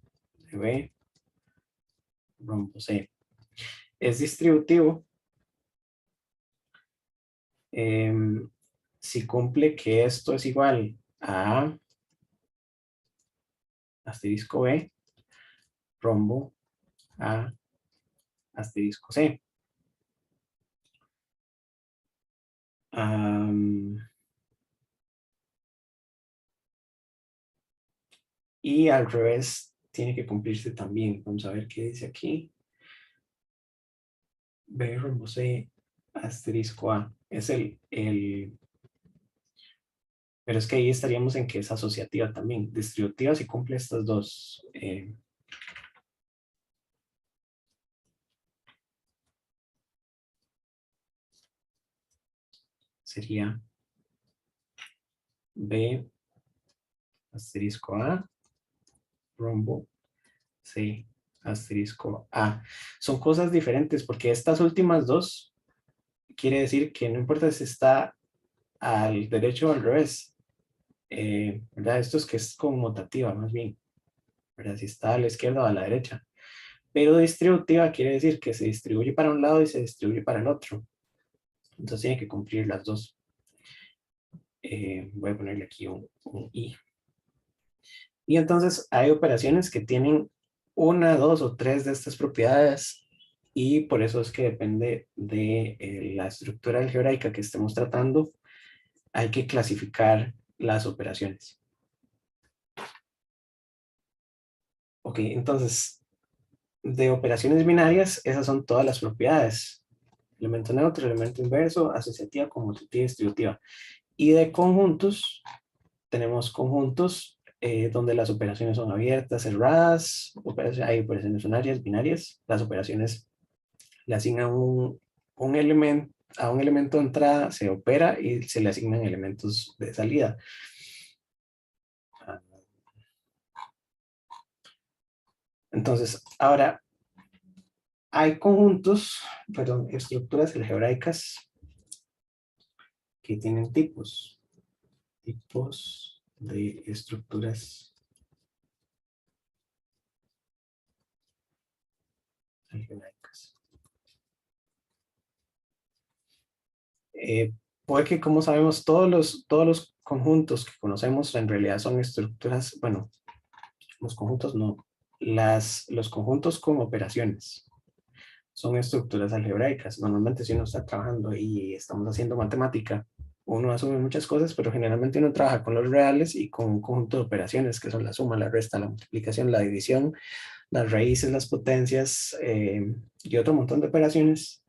de B, rombo C. Es distributivo si cumple que esto es igual a A, asterisco B, rombo A, asterisco C. Y al revés tiene que cumplirse también. Vamos a ver qué dice aquí. B rombo C asterisco A. Es pero es que ahí estaríamos en que es asociativa también. Distributiva si cumple estas dos. Sería B asterisco A rombo C asterisco A. Son cosas diferentes porque estas últimas dos quiere decir que no importa si está al derecho o al revés, ¿verdad? Esto es que es conmutativa más bien, ¿verdad? Si está a la izquierda o a la derecha. Pero distributiva quiere decir que se distribuye para un lado y se distribuye para el otro. Entonces tiene que cumplir las dos. Voy a ponerle aquí un I. Y entonces hay operaciones que tienen una, dos o tres de estas propiedades y por eso es que depende de la estructura algebraica que estemos tratando, hay que clasificar las operaciones. Ok, entonces, de operaciones binarias, esas son todas las propiedades. Elemento neutro, elemento inverso, asociativa, conmutativa, distributiva. Y de conjuntos, tenemos conjuntos donde las operaciones son abiertas, cerradas, hay operaciones unarias, binarias. Las operaciones le asignan un elemento, a un elemento de entrada se opera y se le asignan elementos de salida. Entonces, ahora, hay conjuntos, perdón, estructuras algebraicas que tienen tipos de estructuras algebraicas. puede que, como sabemos, todos los conjuntos que conocemos en realidad son estructuras, bueno, los conjuntos no, los conjuntos con operaciones son estructuras algebraicas. Normalmente si uno está trabajando y estamos haciendo matemática, uno asume muchas cosas, pero generalmente uno trabaja con los reales y con un conjunto de operaciones que son la suma, la resta, la multiplicación, la división, las raíces, las potencias y otro montón de operaciones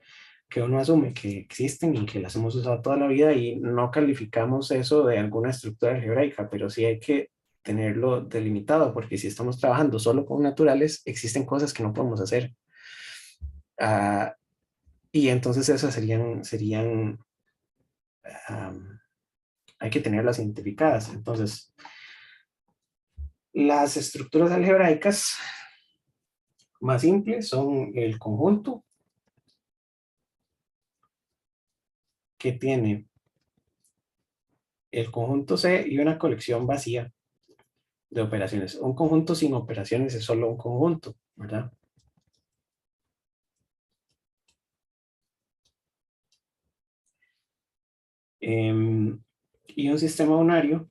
que uno asume que existen y que las hemos usado toda la vida y no calificamos eso de alguna estructura algebraica, pero sí hay que tenerlo delimitado porque si estamos trabajando solo con naturales, existen cosas que no podemos hacer. Uh, y entonces esas serían um, hay que tenerlas identificadas. Entonces, las estructuras algebraicas más simples son el conjunto que tiene el conjunto C y una colección vacía de operaciones. Un conjunto sin operaciones es solo un conjunto, ¿verdad? Y un sistema unario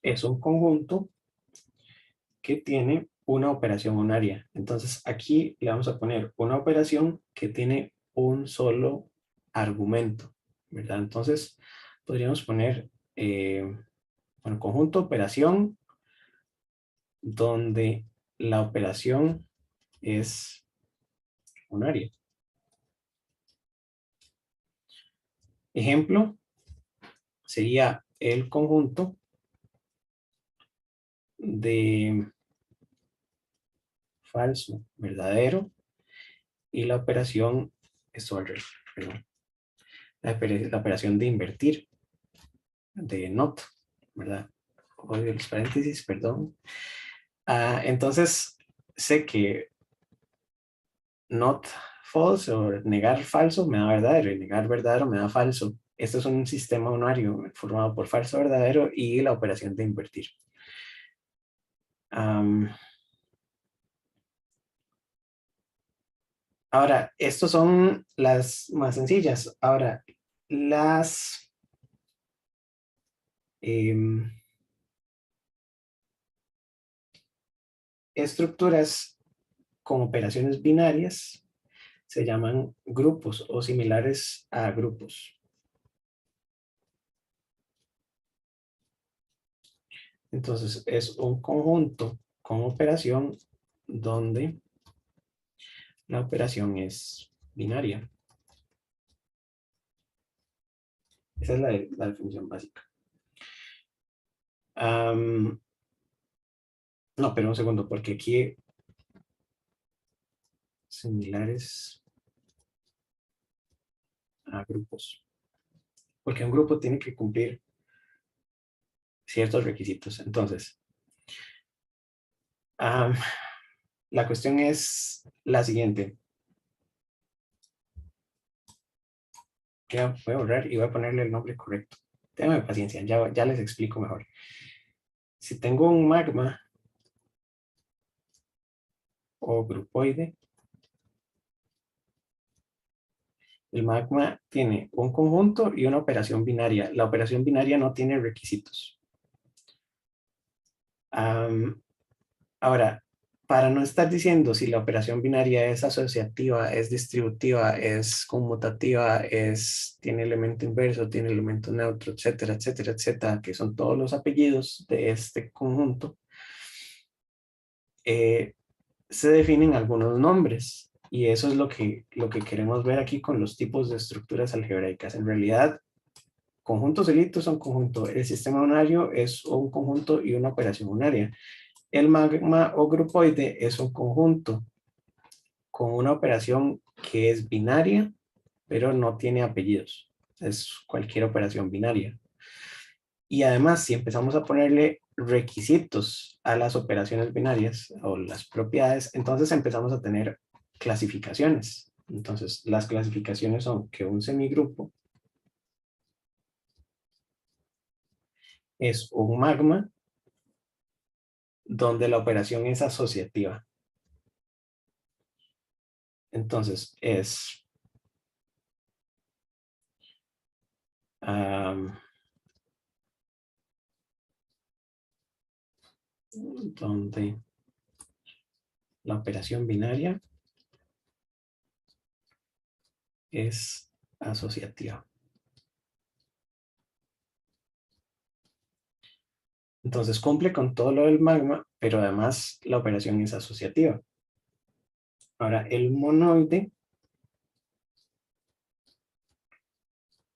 es un conjunto que tiene una operación unaria. Entonces aquí le vamos a poner una operación que tiene un solo argumento, ¿verdad? Entonces podríamos poner bueno, conjunto operación donde la operación es unaria. Ejemplo sería el conjunto de falso, verdadero y la operación perdón, la operación de invertir, de not, ¿verdad? Odio los paréntesis, perdón. Entonces, sé que not false o negar falso me da verdadero y negar verdadero me da falso. Esto es un sistema unario formado por falso, verdadero y la operación de invertir. Ahora, estos son las más sencillas. Ahora, las estructuras con operaciones binarias se llaman grupos o similares a grupos. Entonces, es un conjunto con operación donde la operación es binaria. Esa es la definición básica. No, pero un segundo, porque aquí similares a grupos. Porque un grupo tiene que cumplir ciertos requisitos. Entonces, la cuestión es la siguiente. Que voy a borrar y voy a ponerle el nombre correcto. Ténganme paciencia, ya les explico mejor. Si tengo un magma o grupoide, el magma tiene un conjunto y una operación binaria. La operación binaria no tiene requisitos. Ahora, para no estar diciendo si la operación binaria es asociativa, es distributiva, es conmutativa, tiene elemento inverso, tiene elemento neutro, etcétera, etcétera, etcétera, que son todos los apellidos de este conjunto, se definen algunos nombres. Y eso es lo que queremos ver aquí con los tipos de estructuras algebraicas. En realidad, conjuntos delitos son conjuntos. El sistema unario es un conjunto y una operación unaria. El magma o grupoide es un conjunto con una operación que es binaria, pero no tiene apellidos. Es cualquier operación binaria. Y además, si empezamos a ponerle requisitos a las operaciones binarias o las propiedades, entonces empezamos a tener clasificaciones. Entonces, las clasificaciones son que un semigrupo es un magma donde la operación es asociativa. Entonces es donde la operación binaria es asociativa. Entonces cumple con todo lo del magma, pero además la operación es asociativa. Ahora, el monoide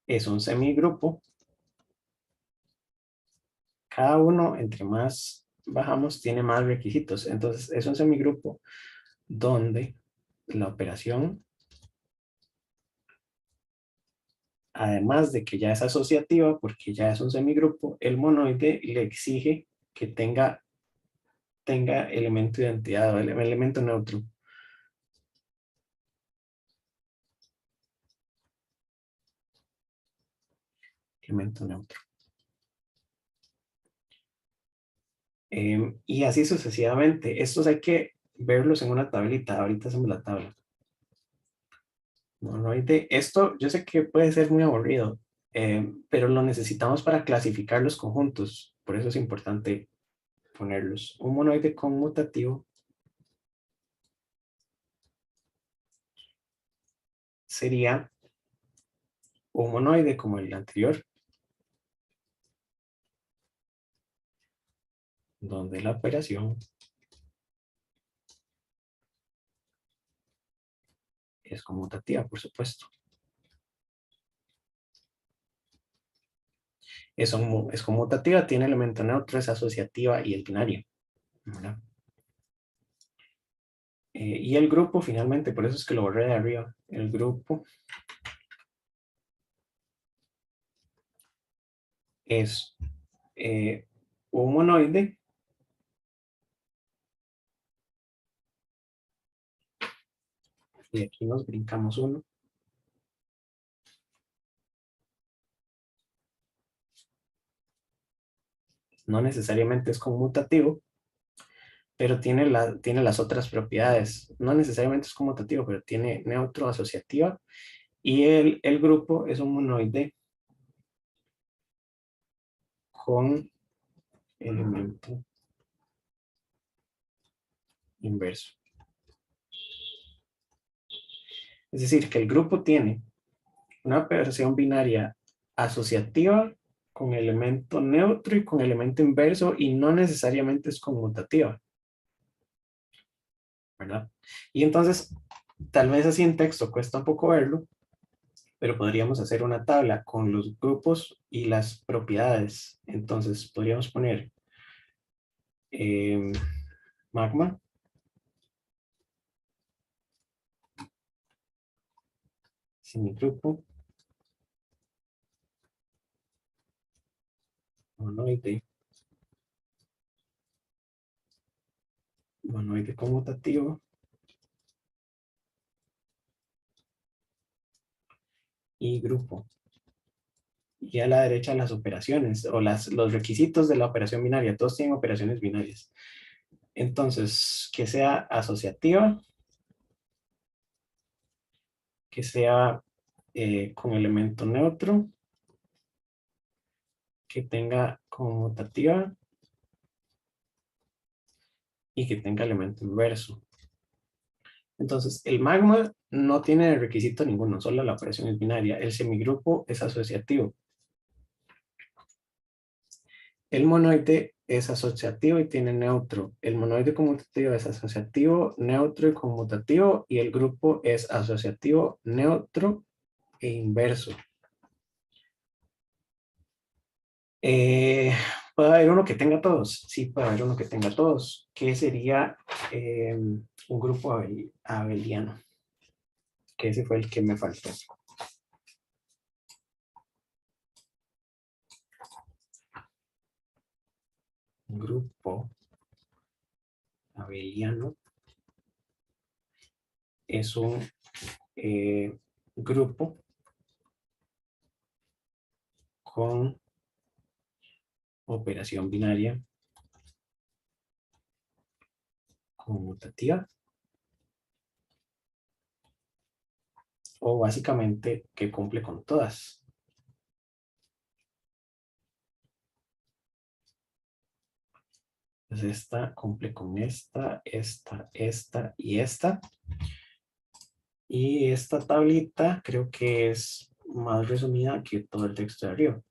es un semigrupo. Cada uno, entre más bajamos, tiene más requisitos. Entonces, es un semigrupo donde la operación, además de que ya es asociativa, porque ya es un semigrupo, el monoide le exige que tenga elemento de identidad o elemento neutro. Elemento neutro. Y así sucesivamente. Estos hay que verlos en una tablita. Ahorita hacemos la tabla. Monoide. Esto yo sé que puede ser muy aburrido, pero lo necesitamos para clasificar los conjuntos. Por eso es importante ponerlos. Un monoide conmutativo sería un monoide como el anterior, donde la operación es conmutativa, por supuesto. Es conmutativa, tiene elemento neutro, es asociativa y es binaria, ¿verdad? Y el grupo, finalmente, por eso es que lo borré de arriba. El grupo es un monoide y aquí nos brincamos uno. No necesariamente es conmutativo, pero tiene las otras propiedades. No necesariamente es conmutativo, pero tiene neutro, asociativa. Y el grupo es un monoide con elemento inverso. Es decir, que el grupo tiene una operación binaria asociativa con elemento neutro y con elemento inverso y no necesariamente es conmutativa, ¿verdad? Y entonces, tal vez así en texto cuesta un poco verlo, pero podríamos hacer una tabla con los grupos y las propiedades. Entonces, podríamos poner magma, semigrupo, monoide, monoide conmutativo y grupo. Y a la derecha las operaciones o los requisitos de la operación binaria. Todos tienen operaciones binarias. Entonces, que sea asociativa, que sea con elemento neutro, que tenga conmutativa y que tenga elemento inverso. Entonces, el magma no tiene requisito ninguno, solo la operación es binaria. El semigrupo es asociativo. El monoide es asociativo y tiene neutro. El monoide conmutativo es asociativo, neutro y conmutativo. Y el grupo es asociativo, neutro e inverso. ¿Puede haber uno que tenga todos? Sí, puede haber uno que tenga todos. ¿Qué sería un grupo abeliano? Que ese fue el que me faltó. Un grupo abeliano es un grupo con operación binaria conmutativa o básicamente que cumple con todas. Entonces esta cumple con esta, esta y esta. Y esta tablita creo que es más resumida que todo el texto de arriba.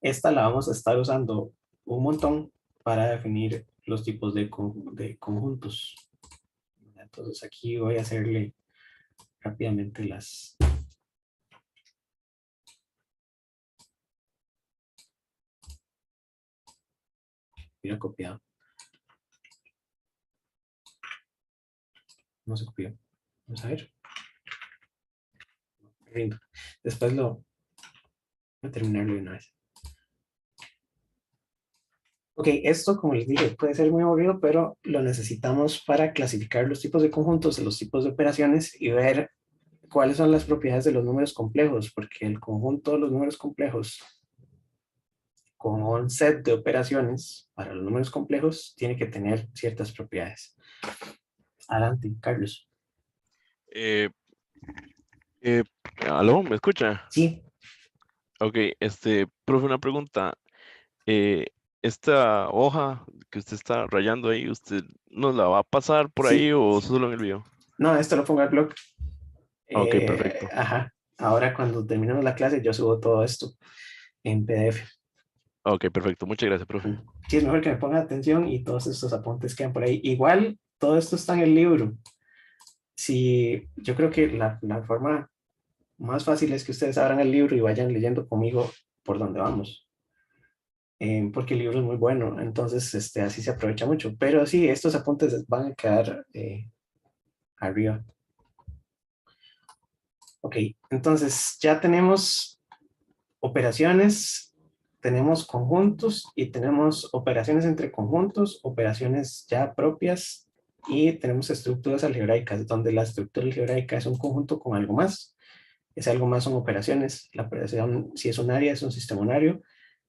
Esta la vamos a estar usando un montón para definir los tipos de conjuntos. Entonces aquí voy a hacerle rápidamente las... Hubiera copiado. No se copió. Vamos a ver. Rindo. Después lo voy a terminarlo de una vez. Ok, esto como les dije puede ser muy aburrido, pero lo necesitamos para clasificar los tipos de conjuntos, los tipos de operaciones y ver cuáles son las propiedades de los números complejos, porque el conjunto de los números complejos con un set de operaciones para los números complejos tiene que tener ciertas propiedades. Adelante, Carlos. Eh, eh, ¿Aló? ¿Me escucha? Sí, Ok, profe, una pregunta. Eh, Esta hoja que usted está rayando ahí, ¿usted nos la va a pasar por ahí sí. o solo en el video? No, esto lo pongo al blog. Ok, perfecto. Ajá. Ahora cuando terminemos la clase yo subo todo esto en PDF. Ok, perfecto. Muchas gracias, profe. Sí, es mejor que me pongan atención y todos estos apuntes quedan por ahí. Igual, todo esto está en el libro. Si, yo creo que la forma más fácil es que ustedes abran el libro y vayan leyendo conmigo por donde vamos. Porque el libro es muy bueno, entonces así se aprovecha mucho. Pero sí, estos apuntes van a quedar arriba. Ok, entonces ya tenemos operaciones, tenemos conjuntos y tenemos operaciones entre conjuntos, operaciones ya propias y tenemos estructuras algebraicas, donde la estructura algebraica es un conjunto con algo más. Ese algo más son operaciones. La operación, si es un área, es un sistema unario.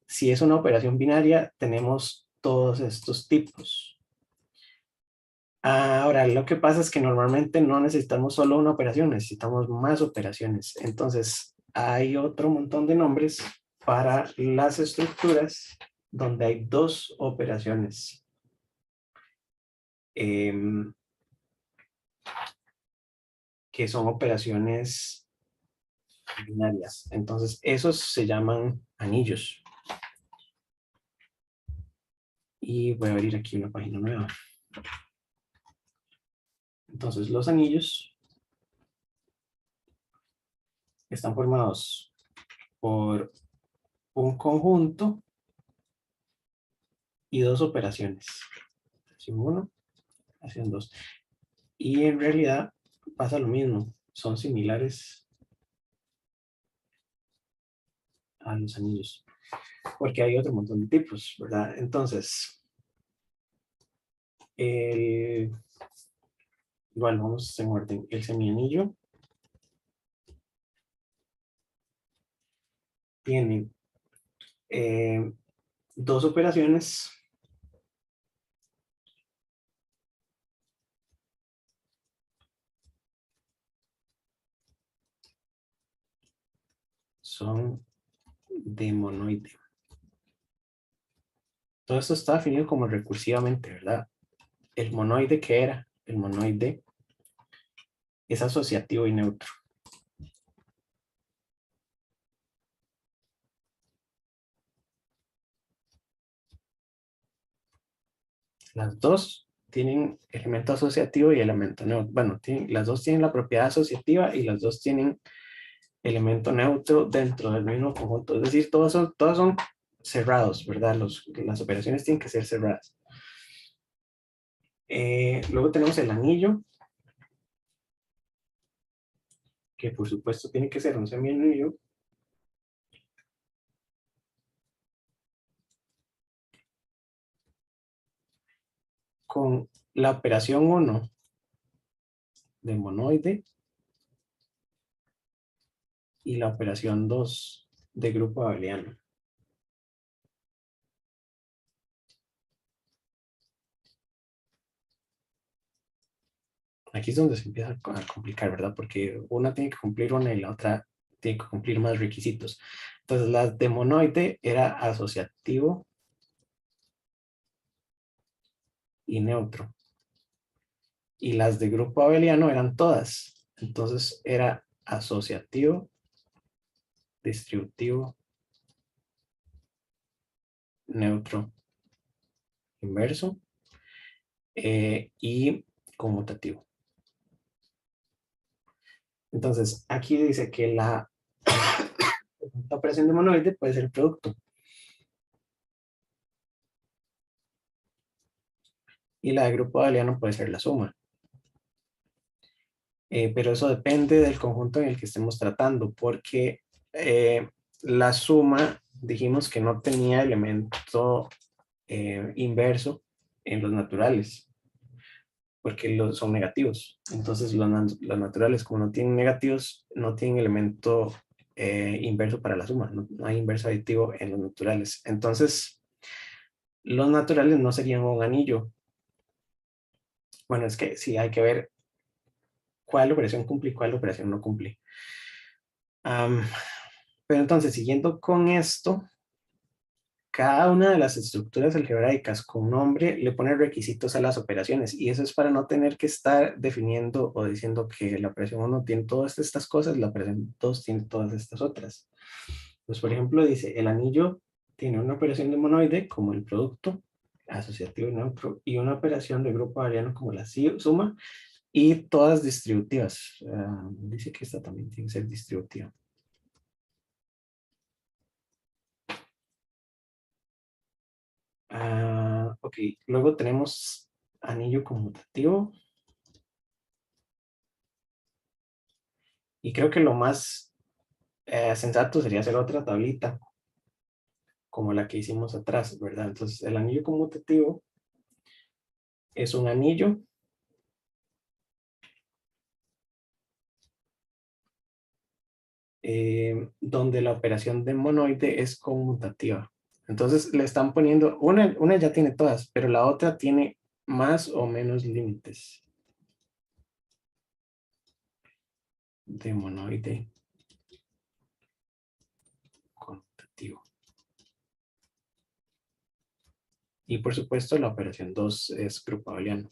Si es una operación binaria, tenemos todos estos tipos. Ahora, lo que pasa es que normalmente no necesitamos solo una operación, necesitamos más operaciones. Entonces, hay otro montón de nombres para las estructuras donde hay dos operaciones. Que son operaciones binarias. Entonces, esos se llaman anillos. Y voy a abrir aquí una página nueva. Entonces, los anillos están formados por un conjunto y dos operaciones. Acción 1, acción 2. Y en realidad pasa lo mismo. Son similares a los anillos. Porque hay otro montón de tipos, ¿verdad? Entonces, igual vamos en orden. El semianillo tiene dos operaciones. Son de monoide. Todo esto está definido como recursivamente, ¿verdad? El monoide, ¿qué era? El monoide es asociativo y neutro. Las dos tienen elemento asociativo y elemento neutro. Bueno, las dos tienen la propiedad asociativa y las dos tienen elemento neutro dentro del mismo conjunto. Es decir, todos son cerrados, ¿verdad? Las operaciones tienen que ser cerradas. Luego tenemos el anillo, que por supuesto tiene que ser un semianillo. Con la operación 1 de monoide y la operación 2 de grupo abeliano. Aquí es donde se empieza a complicar, ¿verdad? Porque una tiene que cumplir una y la otra tiene que cumplir más requisitos. Entonces, las de monoide era asociativo y neutro. Y las de grupo abeliano eran todas. Entonces, era asociativo, distributivo, neutro, inverso y conmutativo. Entonces, aquí dice que la operación de monoide puede ser el producto. Y la de grupo abeliano puede ser la suma. Pero eso depende del conjunto en el que estemos tratando, porque la suma dijimos que no tenía elemento inverso en los naturales, porque son negativos. Entonces los naturales, como no tienen negativos, no tienen elemento inverso para la suma, no hay inverso aditivo en los naturales. Entonces, los naturales no serían un anillo. Bueno, es que sí, hay que ver cuál operación cumple y cuál operación no cumple. Pero entonces, siguiendo con esto, cada una de las estructuras algebraicas con nombre le pone requisitos a las operaciones, y eso es para no tener que estar definiendo o diciendo que la operación 1 tiene todas estas cosas, la operación 2 tiene todas estas otras. Pues, por ejemplo, dice, el anillo tiene una operación de monoide como el producto, asociativo y neutro, y una operación de grupo abeliano como la suma, y todas distributivas. Dice que esta también tiene que ser distributiva. Ok, luego tenemos anillo conmutativo. Y creo que lo más sensato sería hacer otra tablita, como la que hicimos atrás, ¿verdad? Entonces, el anillo conmutativo es un anillo donde la operación de monoide es conmutativa. Entonces, le están poniendo, una ya tiene todas, pero la otra tiene más o menos límites de monoide conmutativo. Y por supuesto, la operación 2 es grupo abeliano.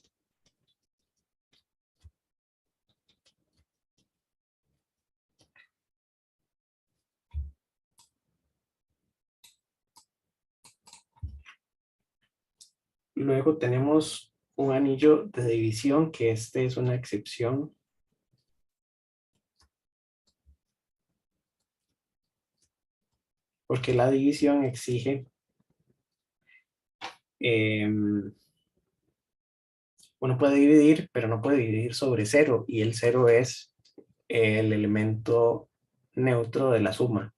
Luego tenemos un anillo de división, que este es una excepción. Porque la división exige uno puede dividir, pero no puede dividir sobre cero, y el cero es el elemento neutro de la suma.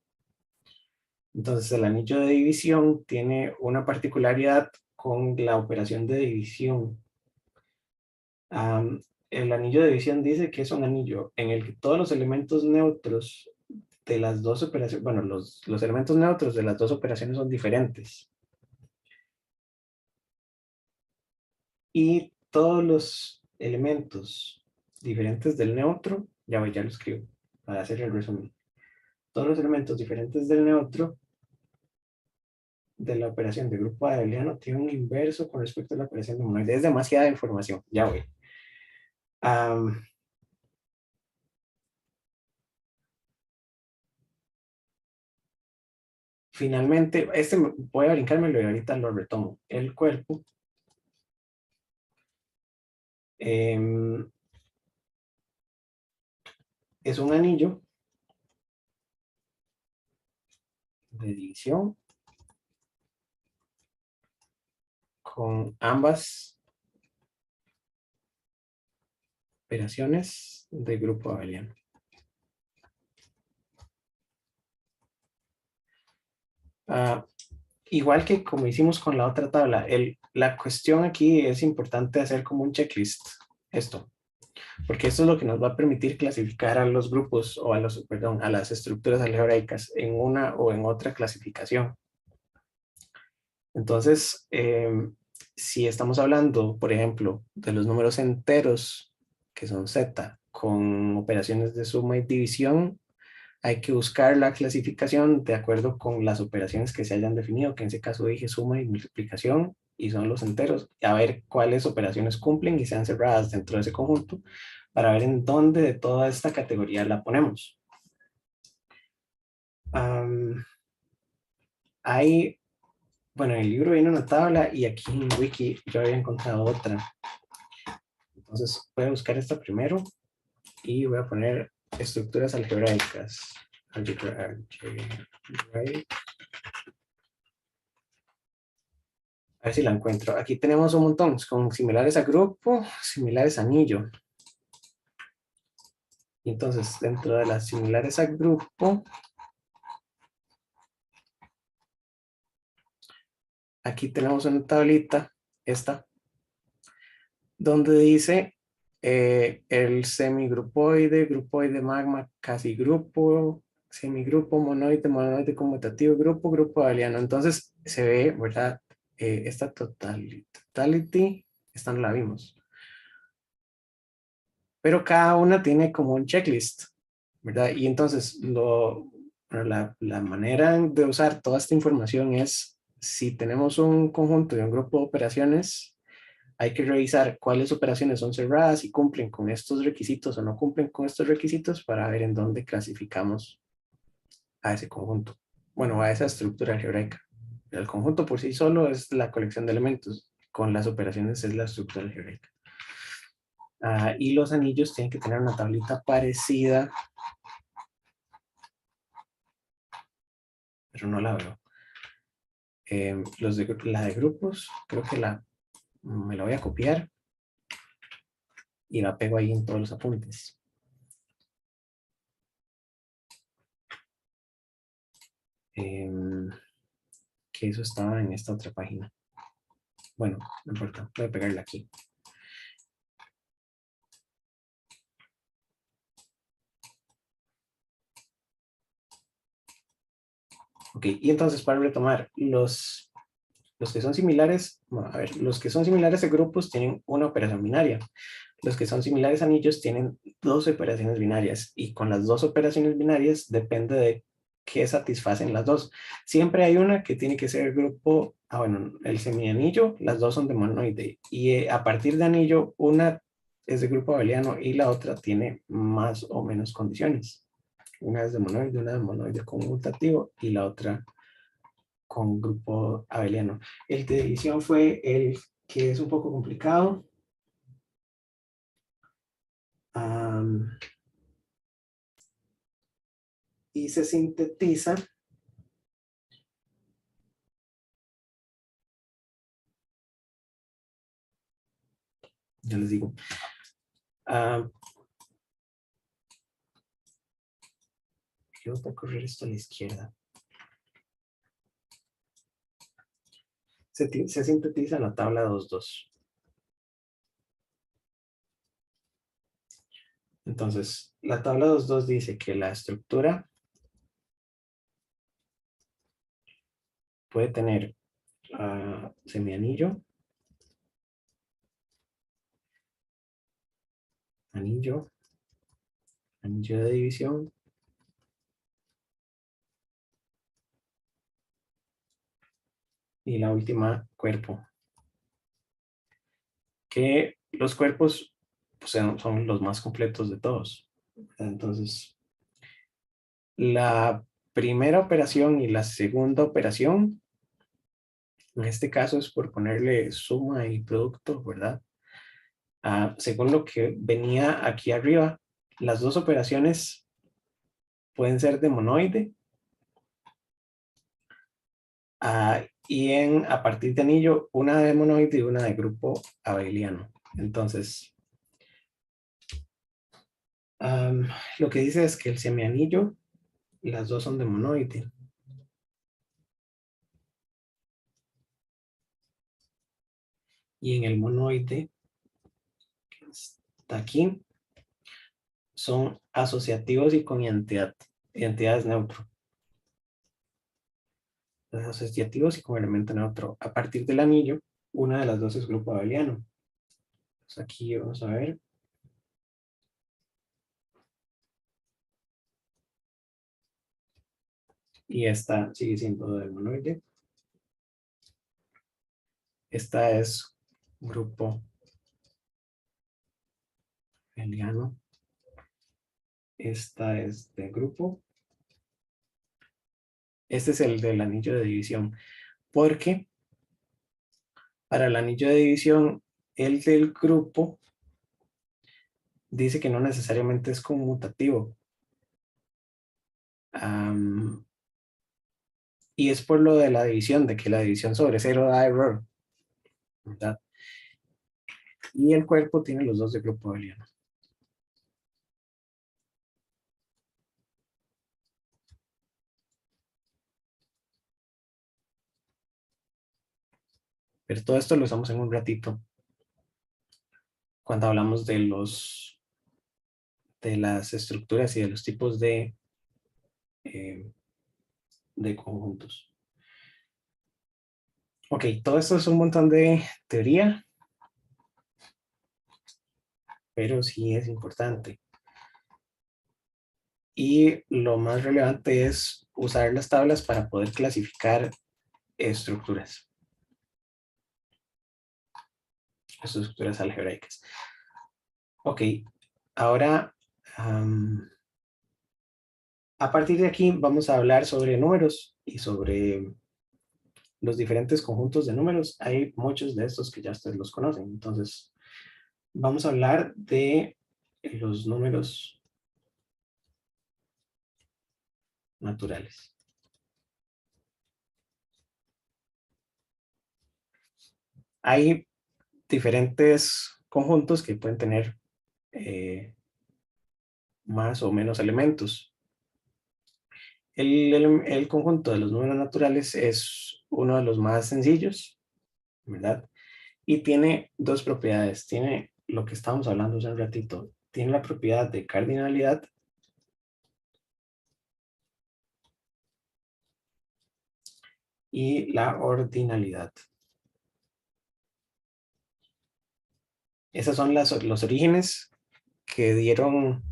Entonces, el anillo de división tiene una particularidad con la operación de división. El anillo de división dice que es un anillo en el que todos los elementos neutros de las dos operaciones, bueno, los elementos neutros de las dos operaciones son diferentes. Y todos los elementos diferentes del neutro, ya lo escribo para hacer el resumen. Todos los elementos diferentes del neutro de la operación de grupo abeliano tienen un inverso con respecto a la operación de monoide. Es demasiada información, ya voy. Finalmente, voy a brincármelo y ahorita lo retomo. El cuerpo es un anillo de división con ambas operaciones de grupo abeliano. Igual que como hicimos con la otra tabla, la cuestión aquí es importante hacer como un checklist, esto, porque esto es lo que nos va a permitir clasificar a los grupos o a las estructuras algebraicas en una o en otra clasificación. Entonces, si estamos hablando, por ejemplo, de los números enteros que son Z, con operaciones de suma y división, hay que buscar la clasificación de acuerdo con las operaciones que se hayan definido, que en ese caso dije suma y multiplicación, y son los enteros, a ver cuáles operaciones cumplen y sean cerradas dentro de ese conjunto, para ver en dónde de toda esta categoría la ponemos. Hay, bueno, en el libro viene una tabla y aquí en Wiki yo había encontrado otra. Entonces voy a buscar esta primero y voy a poner estructuras algebraicas. Algebraic. A ver si la encuentro. Aquí tenemos un montón con similares a grupo, similares a anillo. Entonces, dentro de las similares a grupo, aquí tenemos una tablita, esta, donde dice el semigrupoide, grupoide, magma, casi grupo, semigrupo, monoide, monoide conmutativo, grupo, grupo abeliano. Entonces, se ve, ¿verdad? Esta totality, esta no la vimos. Pero cada una tiene como un checklist, ¿verdad? Y entonces la manera de usar toda esta información es, si tenemos un conjunto de un grupo de operaciones, hay que revisar cuáles operaciones son cerradas y cumplen con estos requisitos o no cumplen con estos requisitos para ver en dónde clasificamos a ese conjunto. Bueno, a esa estructura algebraica. El conjunto por sí solo es la colección de elementos, con las operaciones es la estructura algebraica. Y los anillos tienen que tener una tablita parecida, pero no la veo. La de grupos, creo que me la voy a copiar y la pego ahí en todos los apuntes. Que eso estaba en esta otra página. Bueno, no importa, voy a pegarla aquí. Ok, y entonces para retomar, los que son similares, bueno, a ver, los que son similares a grupos tienen una operación binaria. Los que son similares a anillos tienen dos operaciones binarias y con las dos operaciones binarias depende de qué satisfacen las dos. Siempre hay una que tiene que ser el grupo, bueno, el semianillo, las dos son de monoide y a partir de anillo una es de grupo abeliano y la otra tiene más o menos condiciones. Una es de monoide conmutativo y la otra con grupo abeliano. El de división fue el que es un poco complicado. Y se sintetiza ya les digo. Quiero correr esto a la izquierda. Se sintetiza en la tabla 2.2. Entonces, la tabla 2.2 dice que la estructura puede tener semianillo, anillo, anillo de división, y la última, cuerpo. Que los cuerpos pues, son los más completos de todos. Entonces, la primera operación y la segunda operación, en este caso es por ponerle suma y producto, ¿verdad? Según lo que venía aquí arriba, las dos operaciones pueden ser de monoide y a partir de anillo, una de monoide y una de grupo abeliano. Entonces, lo que dice es que el semianillo, las dos son de monoide. Y en el monoide, que está aquí, son asociativos y con identidades neutro. Los asociativos y con elemento neutro. A partir del anillo, una de las dos es grupo abeliano. Entonces aquí vamos a ver. y esta sigue siendo de monoide. Esta es grupo heliano. Esta es de grupo. Este es el del anillo de división, porque para el anillo de división, el del grupo dice que no necesariamente es conmutativo. Y es por lo de la división, de que la división sobre 0 da error, ¿verdad? Y el cuerpo tiene los dos de grupo abeliano. Pero todo esto lo usamos en un ratito, cuando hablamos de las estructuras y de los tipos de conjuntos. Ok, todo esto es un montón de teoría, pero sí es importante. Y lo más relevante es usar las tablas para poder clasificar estructuras algebraicas. Ok, ahora a partir de aquí vamos a hablar sobre números y sobre los diferentes conjuntos de números. Hay muchos de estos que ya ustedes los conocen. Entonces, vamos a hablar de los números naturales. Hay diferentes conjuntos que pueden tener más o menos elementos. El conjunto de los números naturales es uno de los más sencillos, ¿verdad? Y tiene dos propiedades. Tiene lo que estábamos hablando hace un ratito. Tiene la propiedad de cardinalidad y la ordinalidad. Esos son los orígenes que dieron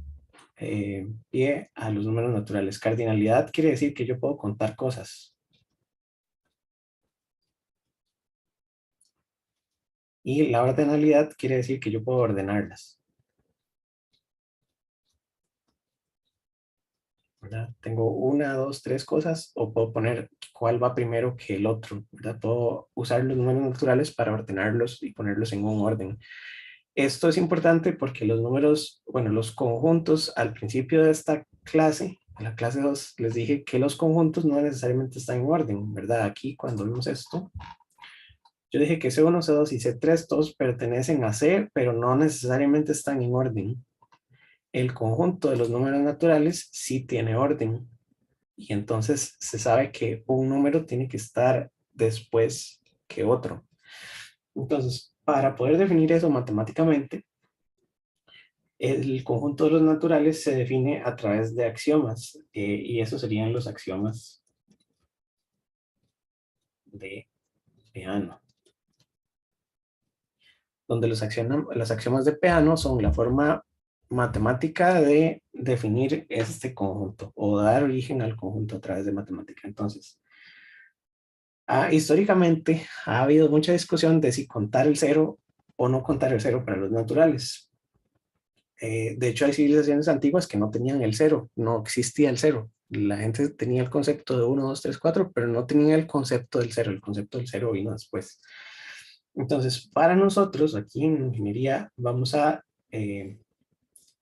pie a los números naturales. Cardinalidad quiere decir que yo puedo contar cosas. Y la ordinalidad quiere decir que yo puedo ordenarlas, ¿verdad? Tengo una, dos, tres cosas, o puedo poner cuál va primero que el otro, ¿verdad? Puedo usar los números naturales para ordenarlos y ponerlos en un orden. Esto es importante porque los números, bueno, los conjuntos, al principio de esta clase, en la clase 2, les dije que los conjuntos no necesariamente están en orden, ¿verdad? Aquí cuando vimos esto, yo dije que C1, C2 y C3 todos pertenecen a C, pero no necesariamente están en orden. El conjunto de los números naturales sí tiene orden. Y entonces se sabe que un número tiene que estar después que otro. Entonces, para poder definir eso matemáticamente, el conjunto de los naturales se define a través de axiomas, y esos serían los axiomas de Peano. Donde los axiomas de Peano son la forma matemática de definir este conjunto o dar origen al conjunto a través de matemática. Entonces, históricamente ha habido mucha discusión de si contar el cero o no contar el cero para los naturales. De hecho, hay civilizaciones antiguas que no tenían el cero, no existía el cero. La gente tenía el concepto de 1, 2, 3, 4, pero no tenía el concepto del cero. El concepto del cero vino después. Entonces, para nosotros, aquí en ingeniería, vamos a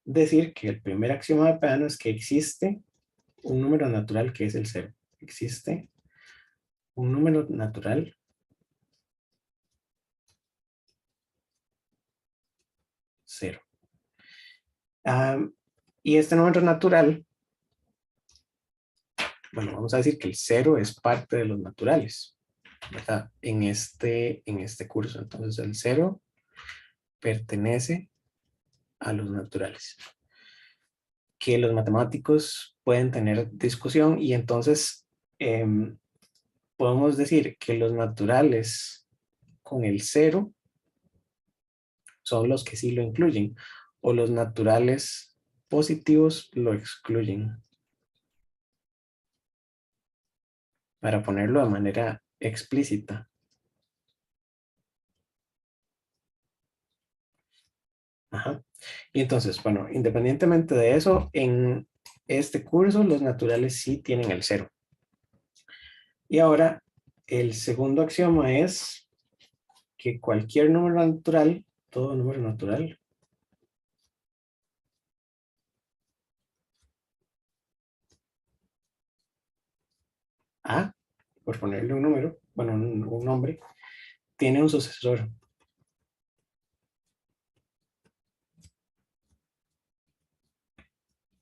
decir que el primer axioma de Peano es que existe un número natural que es el cero. Existe un número natural cero. Y este número natural, bueno, vamos a decir que el cero es parte de los naturales, ¿verdad? En este curso. Entonces, el cero pertenece a los naturales. Que los matemáticos pueden tener discusión y entonces podemos decir que los naturales con el cero son los que sí lo incluyen, o los naturales positivos lo excluyen. para ponerlo de manera explícita. Ajá. Y entonces, bueno, independientemente de eso, en este curso los naturales sí tienen el cero. Y ahora, el segundo axioma es que cualquier número natural, todo número natural, A, por ponerle un número, bueno, un nombre, tiene un sucesor.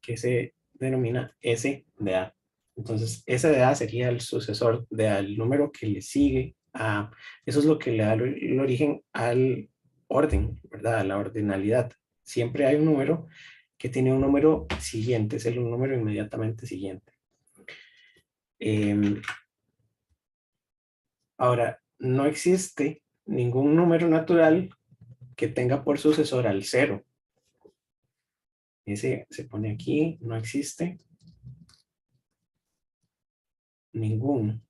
Que se denomina S de A. Entonces, S de A sería el sucesor del número que le sigue a... Eso es lo que le da el origen al orden, ¿verdad? A la ordinalidad. Siempre hay un número que tiene un número siguiente, es el número inmediatamente siguiente. Ahora, no existe ningún número natural que tenga por sucesor al cero. Ese se pone aquí, no existe ningún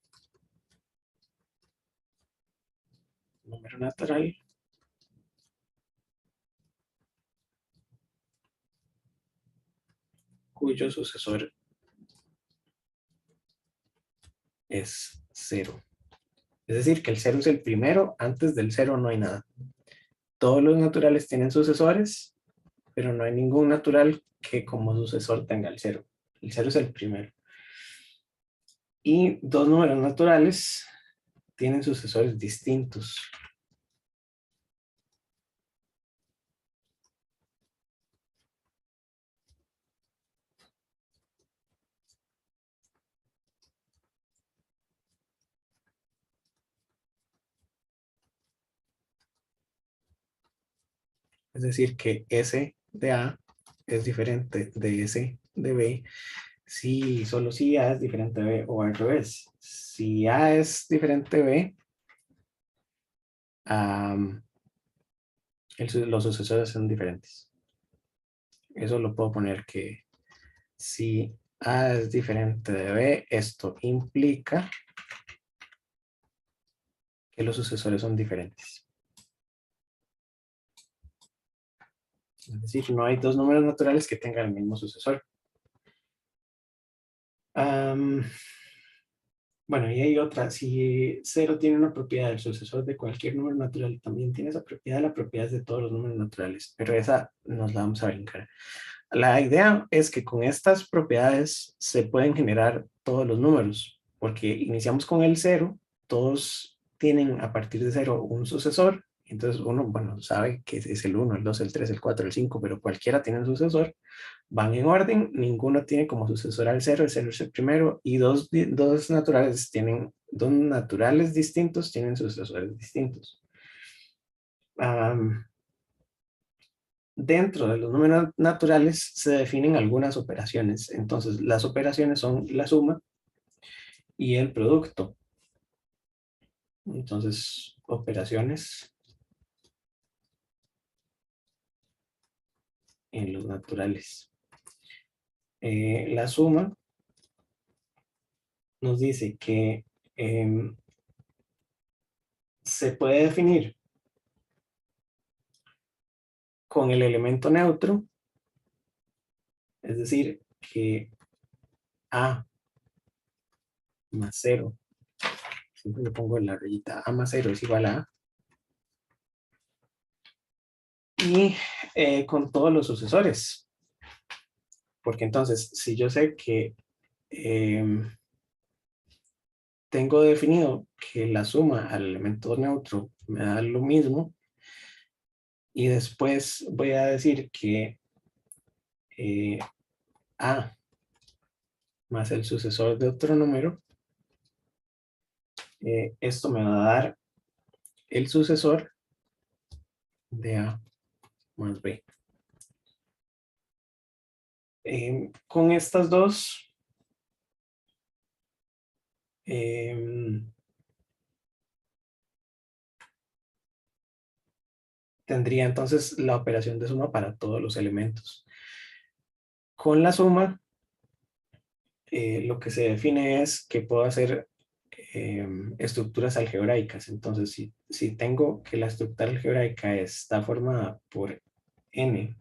número natural cuyo sucesor es cero. Es decir, que el cero es el primero, antes del cero no hay nada. Todos los naturales tienen sucesores, pero no hay ningún natural que como sucesor tenga el cero. El cero es el primero. Y dos números naturales tienen sucesores distintos. Es decir, que S de A es diferente de S de B si solo si A es diferente de B o al revés. Si A es diferente de B, los sucesores son diferentes. Eso lo puedo poner que si A es diferente de B, esto implica que los sucesores son diferentes. Es decir, no hay dos números naturales que tengan el mismo sucesor. Bueno, y hay otra. Si cero tiene una propiedad, el sucesor de cualquier número natural también tiene esa propiedad. La propiedad es de todos los números naturales, pero esa nos la vamos a brincar. La idea es que con estas propiedades se pueden generar todos los números, porque iniciamos con el cero, todos tienen a partir de cero un sucesor, entonces uno, bueno, sabe que es el 1, el 2, el 3, el 4, el 5, pero cualquiera tiene un sucesor, van en orden, ninguno tiene como sucesor al cero, el cero es el primero, y dos naturales distintos tienen sucesores distintos. Dentro de los números naturales se definen algunas operaciones. Entonces, las operaciones son la suma y el producto. Entonces, operaciones en los naturales. La suma nos dice que se puede definir con el elemento neutro, es decir, que A más 0, siempre le pongo en la rayita, A más 0 es igual a A, y con todos los sucesores. Porque entonces, si yo sé que tengo definido que la suma al elemento neutro me da lo mismo, y después voy a decir que A más el sucesor de otro número, esto me va a dar el sucesor de A más B. Con estas dos, tendría entonces la operación de suma para todos los elementos. Con la suma, lo que se define es que puedo hacer estructuras algebraicas. Entonces, si tengo que la estructura algebraica está formada por n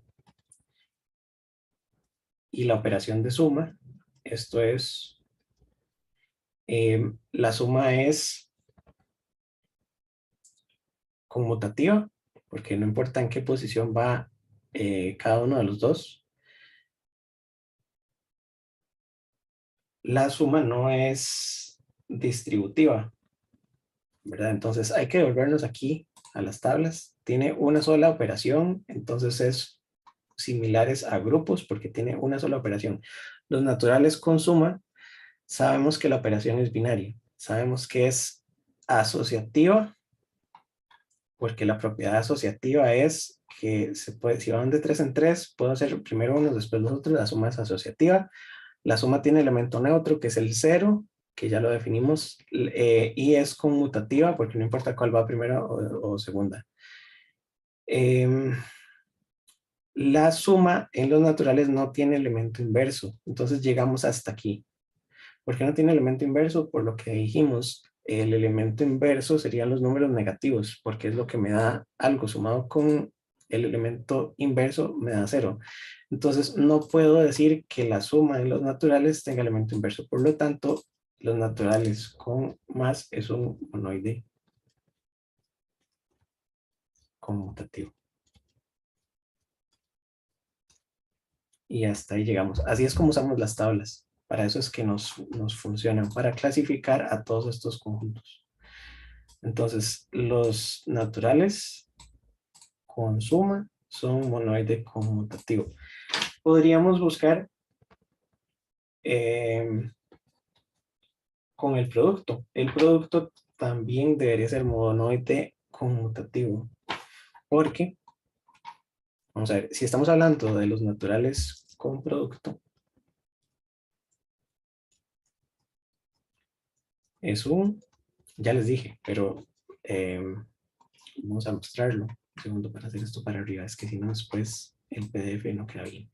y la operación de suma, esto es, la suma es conmutativa, porque no importa en qué posición va cada uno de los dos. La suma no es distributiva, ¿verdad? Entonces hay que devolvernos aquí a las tablas. Tiene una sola operación, entonces es similares a grupos porque tiene una sola operación. Los naturales con suma, sabemos que la operación es binaria. Sabemos que es asociativa porque la propiedad asociativa es que se puede, si van de 3 en 3, puedo hacer primero unos, después los otros. La suma es asociativa. La suma tiene elemento neutro, que es el 0, que ya lo definimos, y es conmutativa, porque no importa cuál va primero o segunda. La suma en los naturales no tiene elemento inverso, entonces llegamos hasta aquí. ¿Por qué no tiene elemento inverso? Por lo que dijimos, el elemento inverso serían los números negativos, porque es lo que me da algo sumado con el elemento inverso me da 0. Entonces no puedo decir que la suma de los naturales tenga elemento inverso. Por lo tanto, los naturales con más es un monoide conmutativo. Y hasta ahí llegamos. Así es como usamos las tablas. Para eso es que nos funcionan, para clasificar a todos estos conjuntos. Entonces, los naturales con suma son monoide conmutativo. Podríamos buscar con el producto. El producto también debería ser monoide conmutativo. Porque, vamos a ver, si estamos hablando de los naturales con producto, es un, ya les dije, pero vamos a mostrarlo. Un segundo para hacer esto para arriba, es que si no después el PDF no queda bien.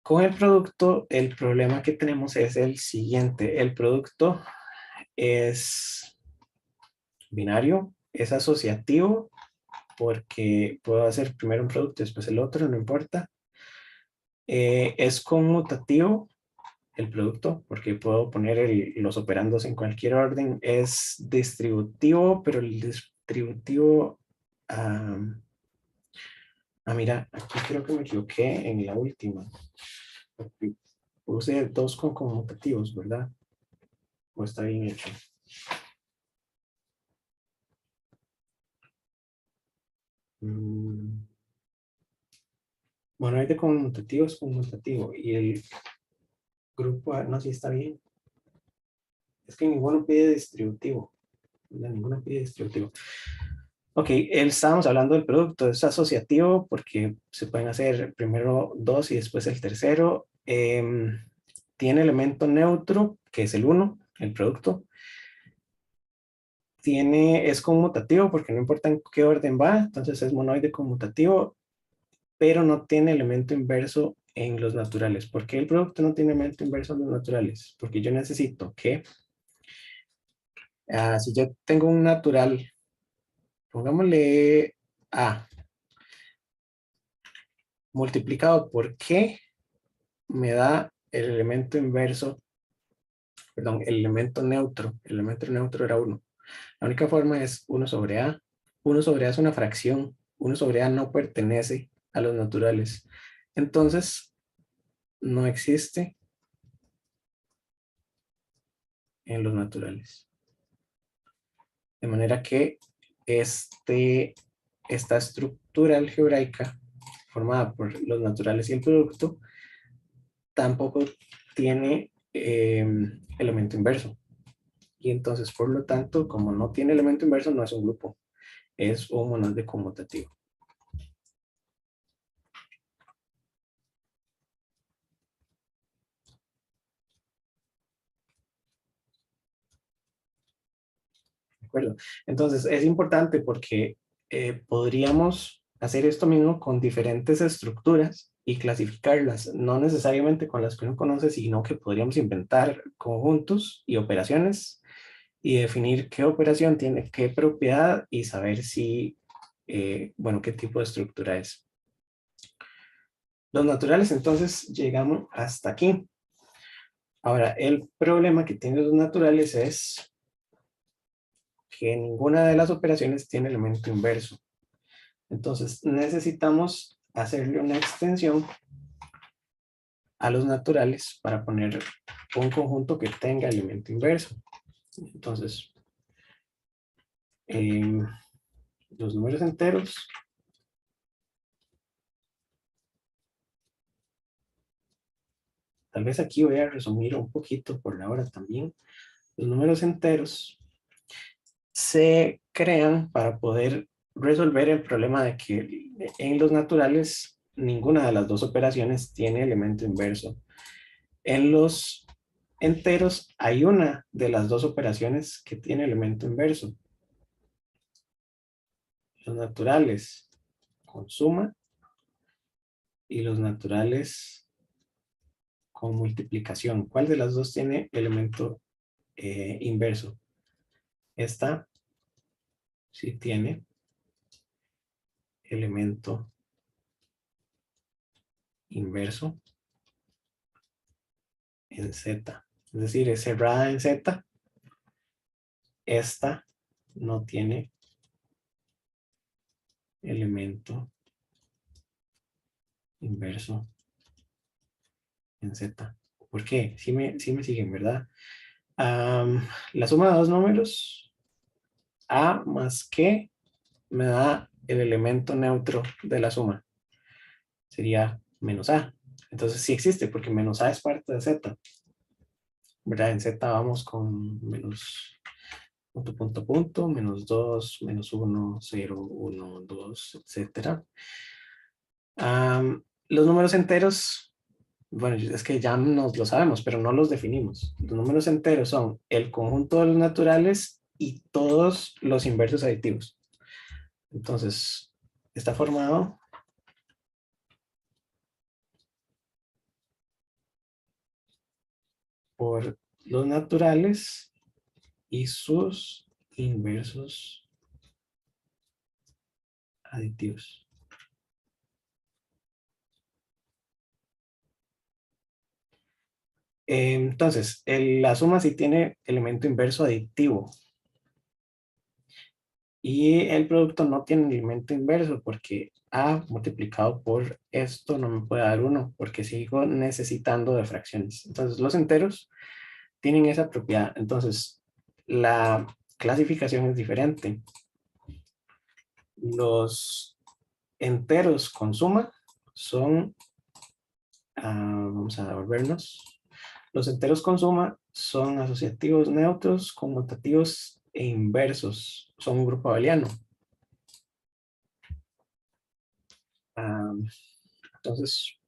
Con el producto, el problema que tenemos es el siguiente. El producto es binario, es asociativo, porque puedo hacer primero un producto y después el otro, no importa. Es conmutativo el producto, porque puedo poner los operandos en cualquier orden. Es distributivo, pero el distributivo... mira, aquí creo que me equivoqué en la última. Puse dos con conmutativos, ¿verdad? O está bien hecho. Bueno, hay de conmutativo es conmutativo. Y el grupo A, no, sí está bien. Es que ninguno pide distributivo. Ninguno pide distributivo. Ok, estábamos hablando del producto. Es asociativo porque se pueden hacer primero dos y después el tercero. Tiene elemento neutro, que es el 1, el producto. Es conmutativo porque no importa en qué orden va, entonces es monoide conmutativo, pero no tiene elemento inverso en los naturales. ¿Por qué el producto no tiene elemento inverso en los naturales? Porque yo necesito que, si yo tengo un natural, pongámosle A, multiplicado por qué me da el elemento inverso, perdón, el elemento neutro era 1. La única forma es 1 sobre A. 1 sobre A es una fracción. 1 sobre A no pertenece a los naturales. Entonces, no existe en los naturales. De manera que esta estructura algebraica formada por los naturales y el producto tampoco tiene elemento inverso. Y entonces, por lo tanto, como no tiene elemento inverso, no es un grupo. Es un monoide conmutativo. ¿De acuerdo? Entonces, es importante porque podríamos hacer esto mismo con diferentes estructuras y clasificarlas, no necesariamente con las que uno conoce, sino que podríamos inventar conjuntos y operaciones y definir qué operación tiene qué propiedad y saber si, bueno, qué tipo de estructura es. Los naturales, entonces, llegamos hasta aquí. Ahora, el problema que tienen los naturales es que ninguna de las operaciones tiene elemento inverso. Entonces, necesitamos hacerle una extensión a los naturales para poner un conjunto que tenga elemento inverso. Entonces, los números enteros tal vez aquí voy a resumir un poquito por la hora también. Los números enteros se crean para poder resolver el problema de que en los naturales ninguna de las dos operaciones tiene elemento inverso. En los enteros hay una de las dos operaciones que tiene elemento inverso. Los naturales con suma y los naturales con multiplicación. ¿Cuál de las dos tiene elemento inverso? Esta sí tiene elemento inverso en Z. Es decir, es cerrada en Z. Esta no tiene elemento inverso en Z. ¿Por qué? Sí me siguen, ¿verdad? La suma de dos números, A más Q, me da el elemento neutro de la suma. Sería menos A. Entonces sí existe porque menos A es parte de Z. ¿Verdad? En Z vamos con menos punto, punto, punto, menos 2, menos 1, 0, 1, 2, etc. Los números enteros, bueno, es que ya nos lo sabemos, pero no los definimos. Los números enteros son el conjunto de los naturales y todos los inversos aditivos. Entonces, está formado por los naturales y sus inversos aditivos. Entonces, la suma sí tiene elemento inverso aditivo. Y el producto no tiene elemento inverso porque A multiplicado por esto no me puede dar 1 porque sigo necesitando de fracciones. Entonces, los enteros tienen esa propiedad. Entonces, la clasificación es diferente. Los enteros con suma son, vamos a devolvernos. Los enteros con suma son asociativos neutros, conmutativos e inversos. Son un grupo abeliano. Entonces,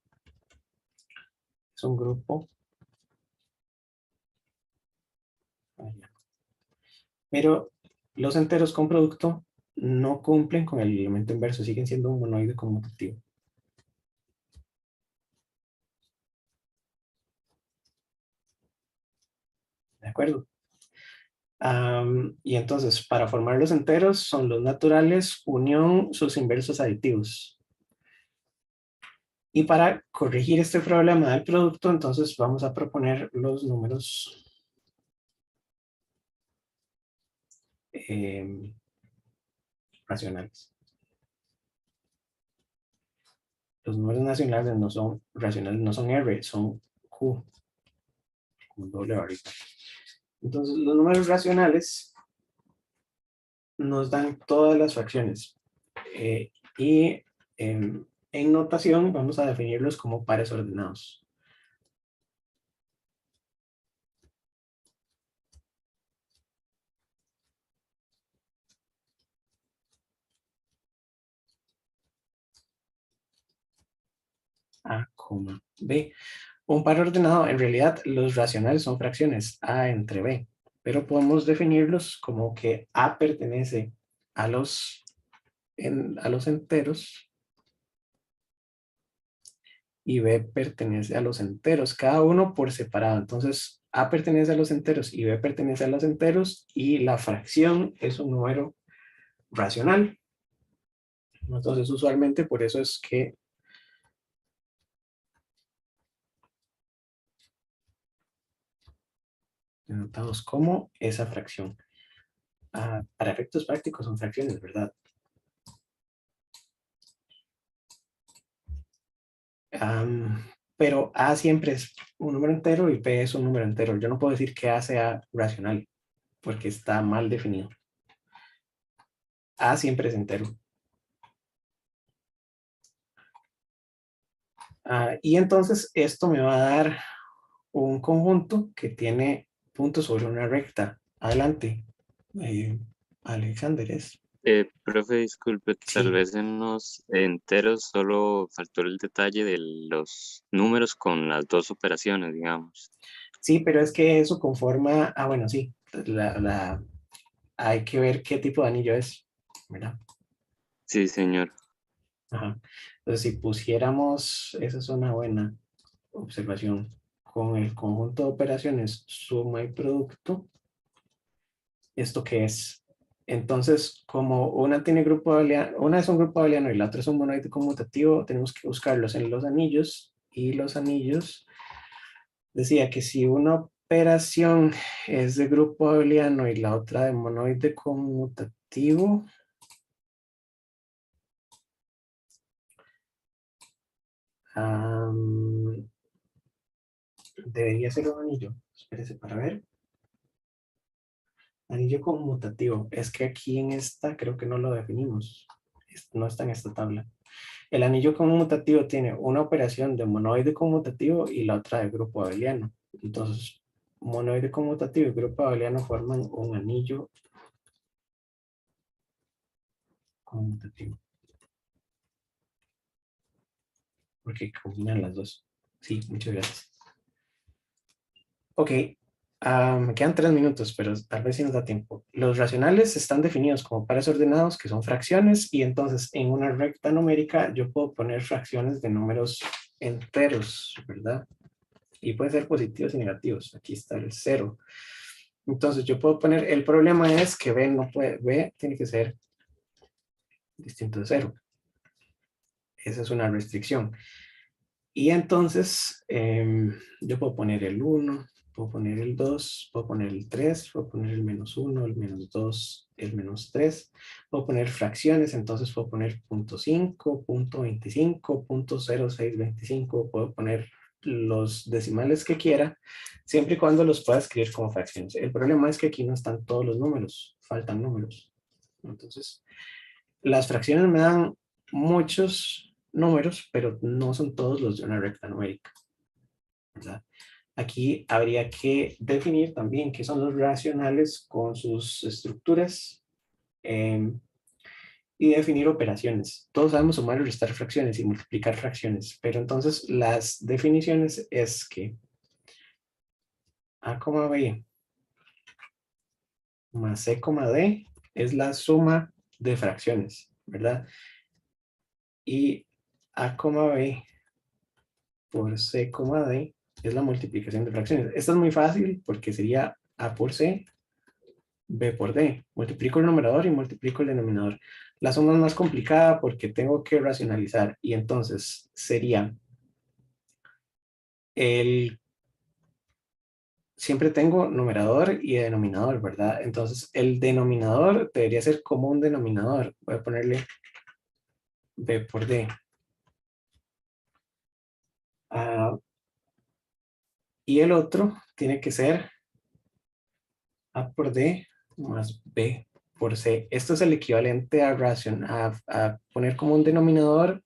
es un grupo. Pero los enteros con producto no cumplen con el elemento inverso, siguen siendo un monoide conmutativo. ¿De acuerdo? Y entonces, para formar los enteros son los naturales unión sus inversos aditivos. Y para corregir este problema del producto, entonces vamos a proponer los números racionales. Los números racionales no son R, son Q, con doble barrita. Entonces, los números racionales nos dan todas las fracciones. Y en notación vamos a definirlos como pares ordenados. A, B. Un par ordenado, en realidad los racionales son fracciones A entre B, pero podemos definirlos como que A pertenece a los a los enteros y B pertenece a los enteros, cada uno por separado. Entonces, A pertenece a los enteros y B pertenece a los enteros y la fracción es un número racional. Entonces, usualmente por eso es que denotamos como esa fracción. Para efectos prácticos son fracciones, ¿verdad? Pero A siempre es un número entero y P es un número entero. Yo no puedo decir que A sea racional porque está mal definido. A siempre es entero. Y entonces esto me va a dar un conjunto que tiene puntos sobre una recta. Adelante. Alexander es. Profe, disculpe, tal Sí, vez en los enteros solo faltó el detalle de los números con las dos operaciones, digamos. sí, pero es que eso conforma, bueno, sí, hay que ver qué tipo de anillo es, ¿verdad? Sí, señor. Ajá. Entonces, si pusiéramos, esa es una buena observación, con el conjunto de operaciones suma y producto, ¿esto qué es? Entonces, como una tiene grupo abeliano, una es un grupo abeliano y la otra es un monoide conmutativo, tenemos que buscarlos en los anillos, y los anillos, decía que si una operación es de grupo abeliano y la otra de monoide conmutativo, debería ser un anillo. Espérese para ver. Anillo conmutativo. Es que aquí en esta creo que no lo definimos. No está en esta tabla. El anillo conmutativo tiene una operación de monoide conmutativo y la otra de grupo abeliano. Entonces, monoide conmutativo y grupo abeliano forman un anillo conmutativo. Porque combinan las dos. Sí, muchas gracias. Ok, me quedan 3 minutos, pero tal vez sí nos da tiempo. Los racionales están definidos como pares ordenados, que son fracciones, y entonces en una recta numérica yo puedo poner fracciones de números enteros, ¿verdad? Y pueden ser positivos y negativos. Aquí está el 0. Entonces yo puedo poner, el problema es que B no puede, B tiene que ser distinto de 0. Esa es una restricción. Y entonces yo puedo poner el 1, puedo poner el 2, puedo poner el 3, puedo poner el -1, el -2, el -3, puedo poner fracciones, entonces puedo poner .5, .25, .0625, puedo poner los decimales que quiera, siempre y cuando los pueda escribir como fracciones. El problema es que aquí no están todos los números, faltan números. Entonces, las fracciones me dan muchos números, pero no son todos los de una recta numérica, ¿verdad? Aquí habría que definir también qué son los racionales con sus estructuras y definir operaciones. Todos sabemos sumar y restar fracciones y multiplicar fracciones, pero entonces las definiciones es que A, B más C, D es la suma de fracciones, ¿verdad? Y A, B por C, D es la multiplicación de fracciones. Esto es muy fácil porque sería A por C, B por D. Multiplico el numerador y multiplico el denominador. La suma es más complicada porque tengo que racionalizar y entonces sería siempre tengo numerador y denominador, ¿verdad? Entonces el denominador debería ser como un denominador. Voy a ponerle B por D. Y el otro tiene que ser A por D más B por C. Esto es el equivalente a poner como un denominador,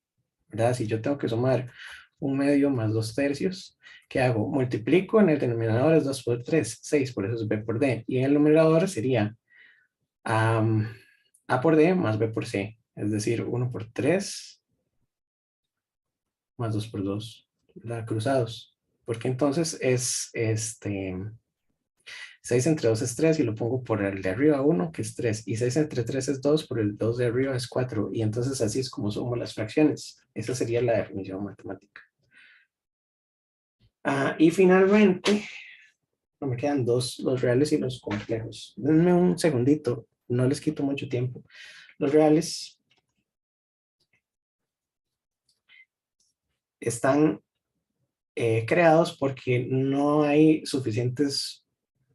¿verdad? Si yo tengo que sumar 1/2 más 2/3, ¿qué hago? Multiplico, en el denominador es 2 por 3, 6, por eso es B por D. Y en el numerador sería A por D más B por C, es decir, 1 por 3 más 2 por 2, ¿verdad? Cruzados. Porque entonces es 6 entre 2 es 3 y lo pongo por el de arriba 1, que es 3. Y 6 entre 3 es 2, por el 2 de arriba es 4. Y entonces así es como sumo las fracciones. Esa sería la definición matemática. Y finalmente, no me quedan dos, los reales y los complejos. Denme un segundito, no les quito mucho tiempo. Los reales están creados porque no hay suficientes,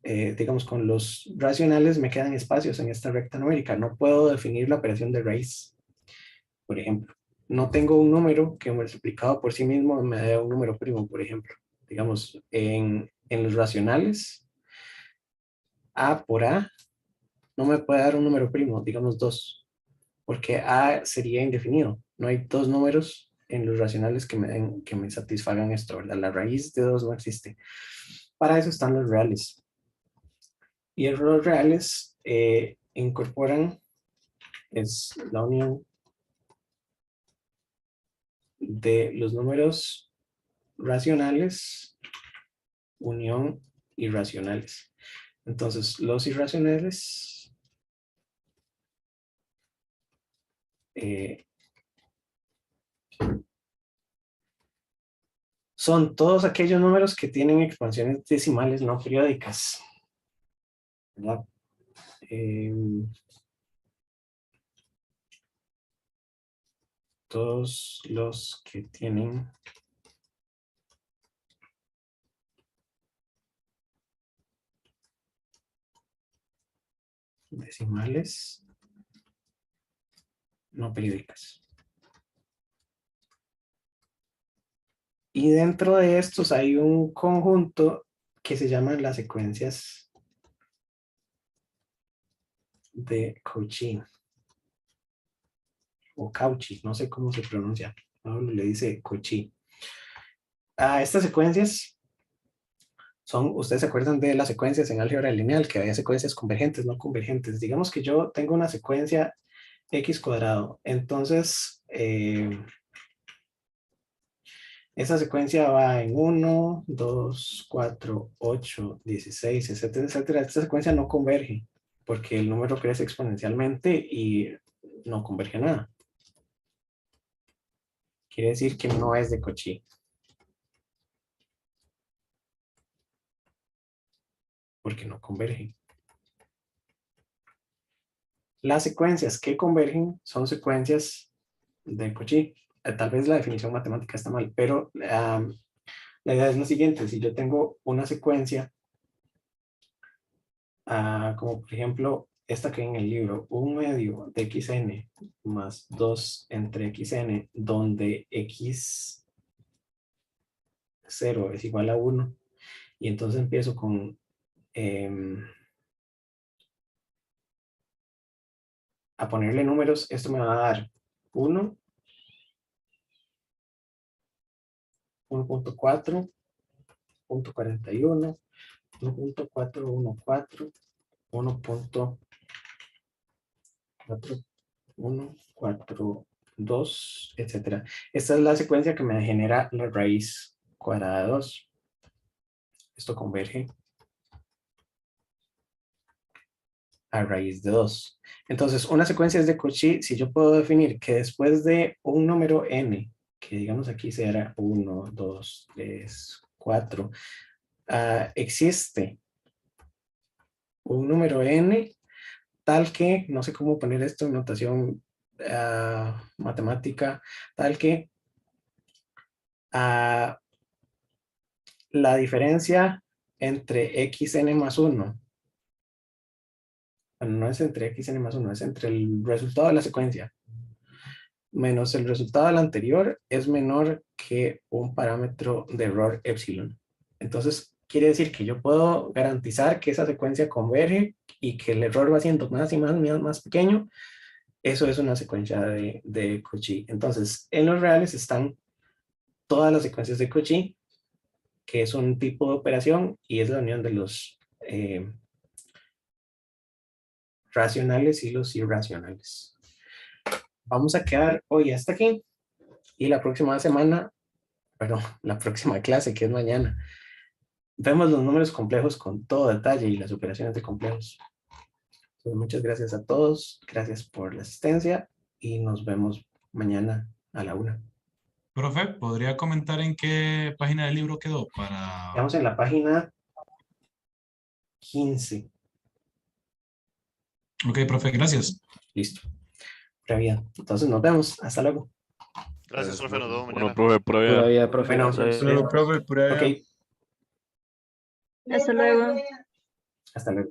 digamos, con los racionales me quedan espacios en esta recta numérica. No puedo definir la operación de raíz, por ejemplo. No tengo un número que multiplicado por sí mismo me dé un número primo, por ejemplo. Digamos, en los racionales, A por A no me puede dar un número primo, digamos 2, porque A sería indefinido. No hay dos números en los racionales que me satisfagan esto, ¿verdad? La raíz de 2 no existe. Para eso están los reales. Y los reales incorporan, es la unión de los números racionales, unión irracionales. Entonces, los irracionales son todos aquellos números que tienen expansiones decimales no periódicas, ¿verdad? Todos los que tienen decimales no periódicas. Y dentro de estos hay un conjunto que se llaman las secuencias de Cauchy o Cauchy, no sé cómo se pronuncia. Pablo le dice Cauchy. Estas secuencias son, ustedes se acuerdan de las secuencias en álgebra lineal, que había secuencias convergentes, no convergentes. Digamos que yo tengo una secuencia x cuadrado, entonces esa secuencia va en 1, 2, 4, 8, 16, etcétera, etcétera. Esta secuencia no converge porque el número crece exponencialmente y no converge nada. Quiere decir que no es de Cauchy. Porque no convergen. Las secuencias que convergen son secuencias de Cauchy. Tal vez la definición matemática está mal, pero la idea es la siguiente. Si yo tengo una secuencia, como por ejemplo esta que en el libro, 1 medio de xn más 2 entre xn, donde x0 es igual a 1, y entonces empiezo con a ponerle números, esto me va a dar 1, 1.4, 1.41, 1.414, 1.4142, etcétera. Esta es la secuencia que me genera la raíz cuadrada de 2. Esto converge a raíz de 2. Entonces, una secuencia es de Cauchy si yo puedo definir que después de un número n, que digamos aquí será 1, 2, 3, 4, existe un número n tal que, no sé cómo poner esto en notación matemática, tal que la diferencia entre xn más 1, bueno, no es entre xn más 1, es entre el resultado de la secuencia menos el resultado del anterior es menor que un parámetro de error epsilon. Entonces, quiere decir que yo puedo garantizar que esa secuencia converge y que el error va siendo más y más pequeño. Eso es una secuencia de Cauchy. Entonces, en los reales están todas las secuencias de Cauchy, que es un tipo de operación y es la unión de los racionales y los irracionales. Vamos a quedar hoy hasta aquí y la próxima semana, perdón, la próxima clase que es mañana, vemos los números complejos con todo detalle y las operaciones de complejos. Entonces, muchas gracias a todos, gracias por la asistencia y nos vemos mañana a la 1. Profe, ¿podría comentar en qué página del libro quedó para... Estamos en la página 15. Ok, profe, gracias. Listo. Previa. Entonces nos vemos. Hasta luego. Gracias, profe. Nos vemos Bueno, mañana. profe, por ahí. Pura vida, profe. Bueno, Hasta luego, profe, pura vida. ok. Hasta luego. Hasta luego.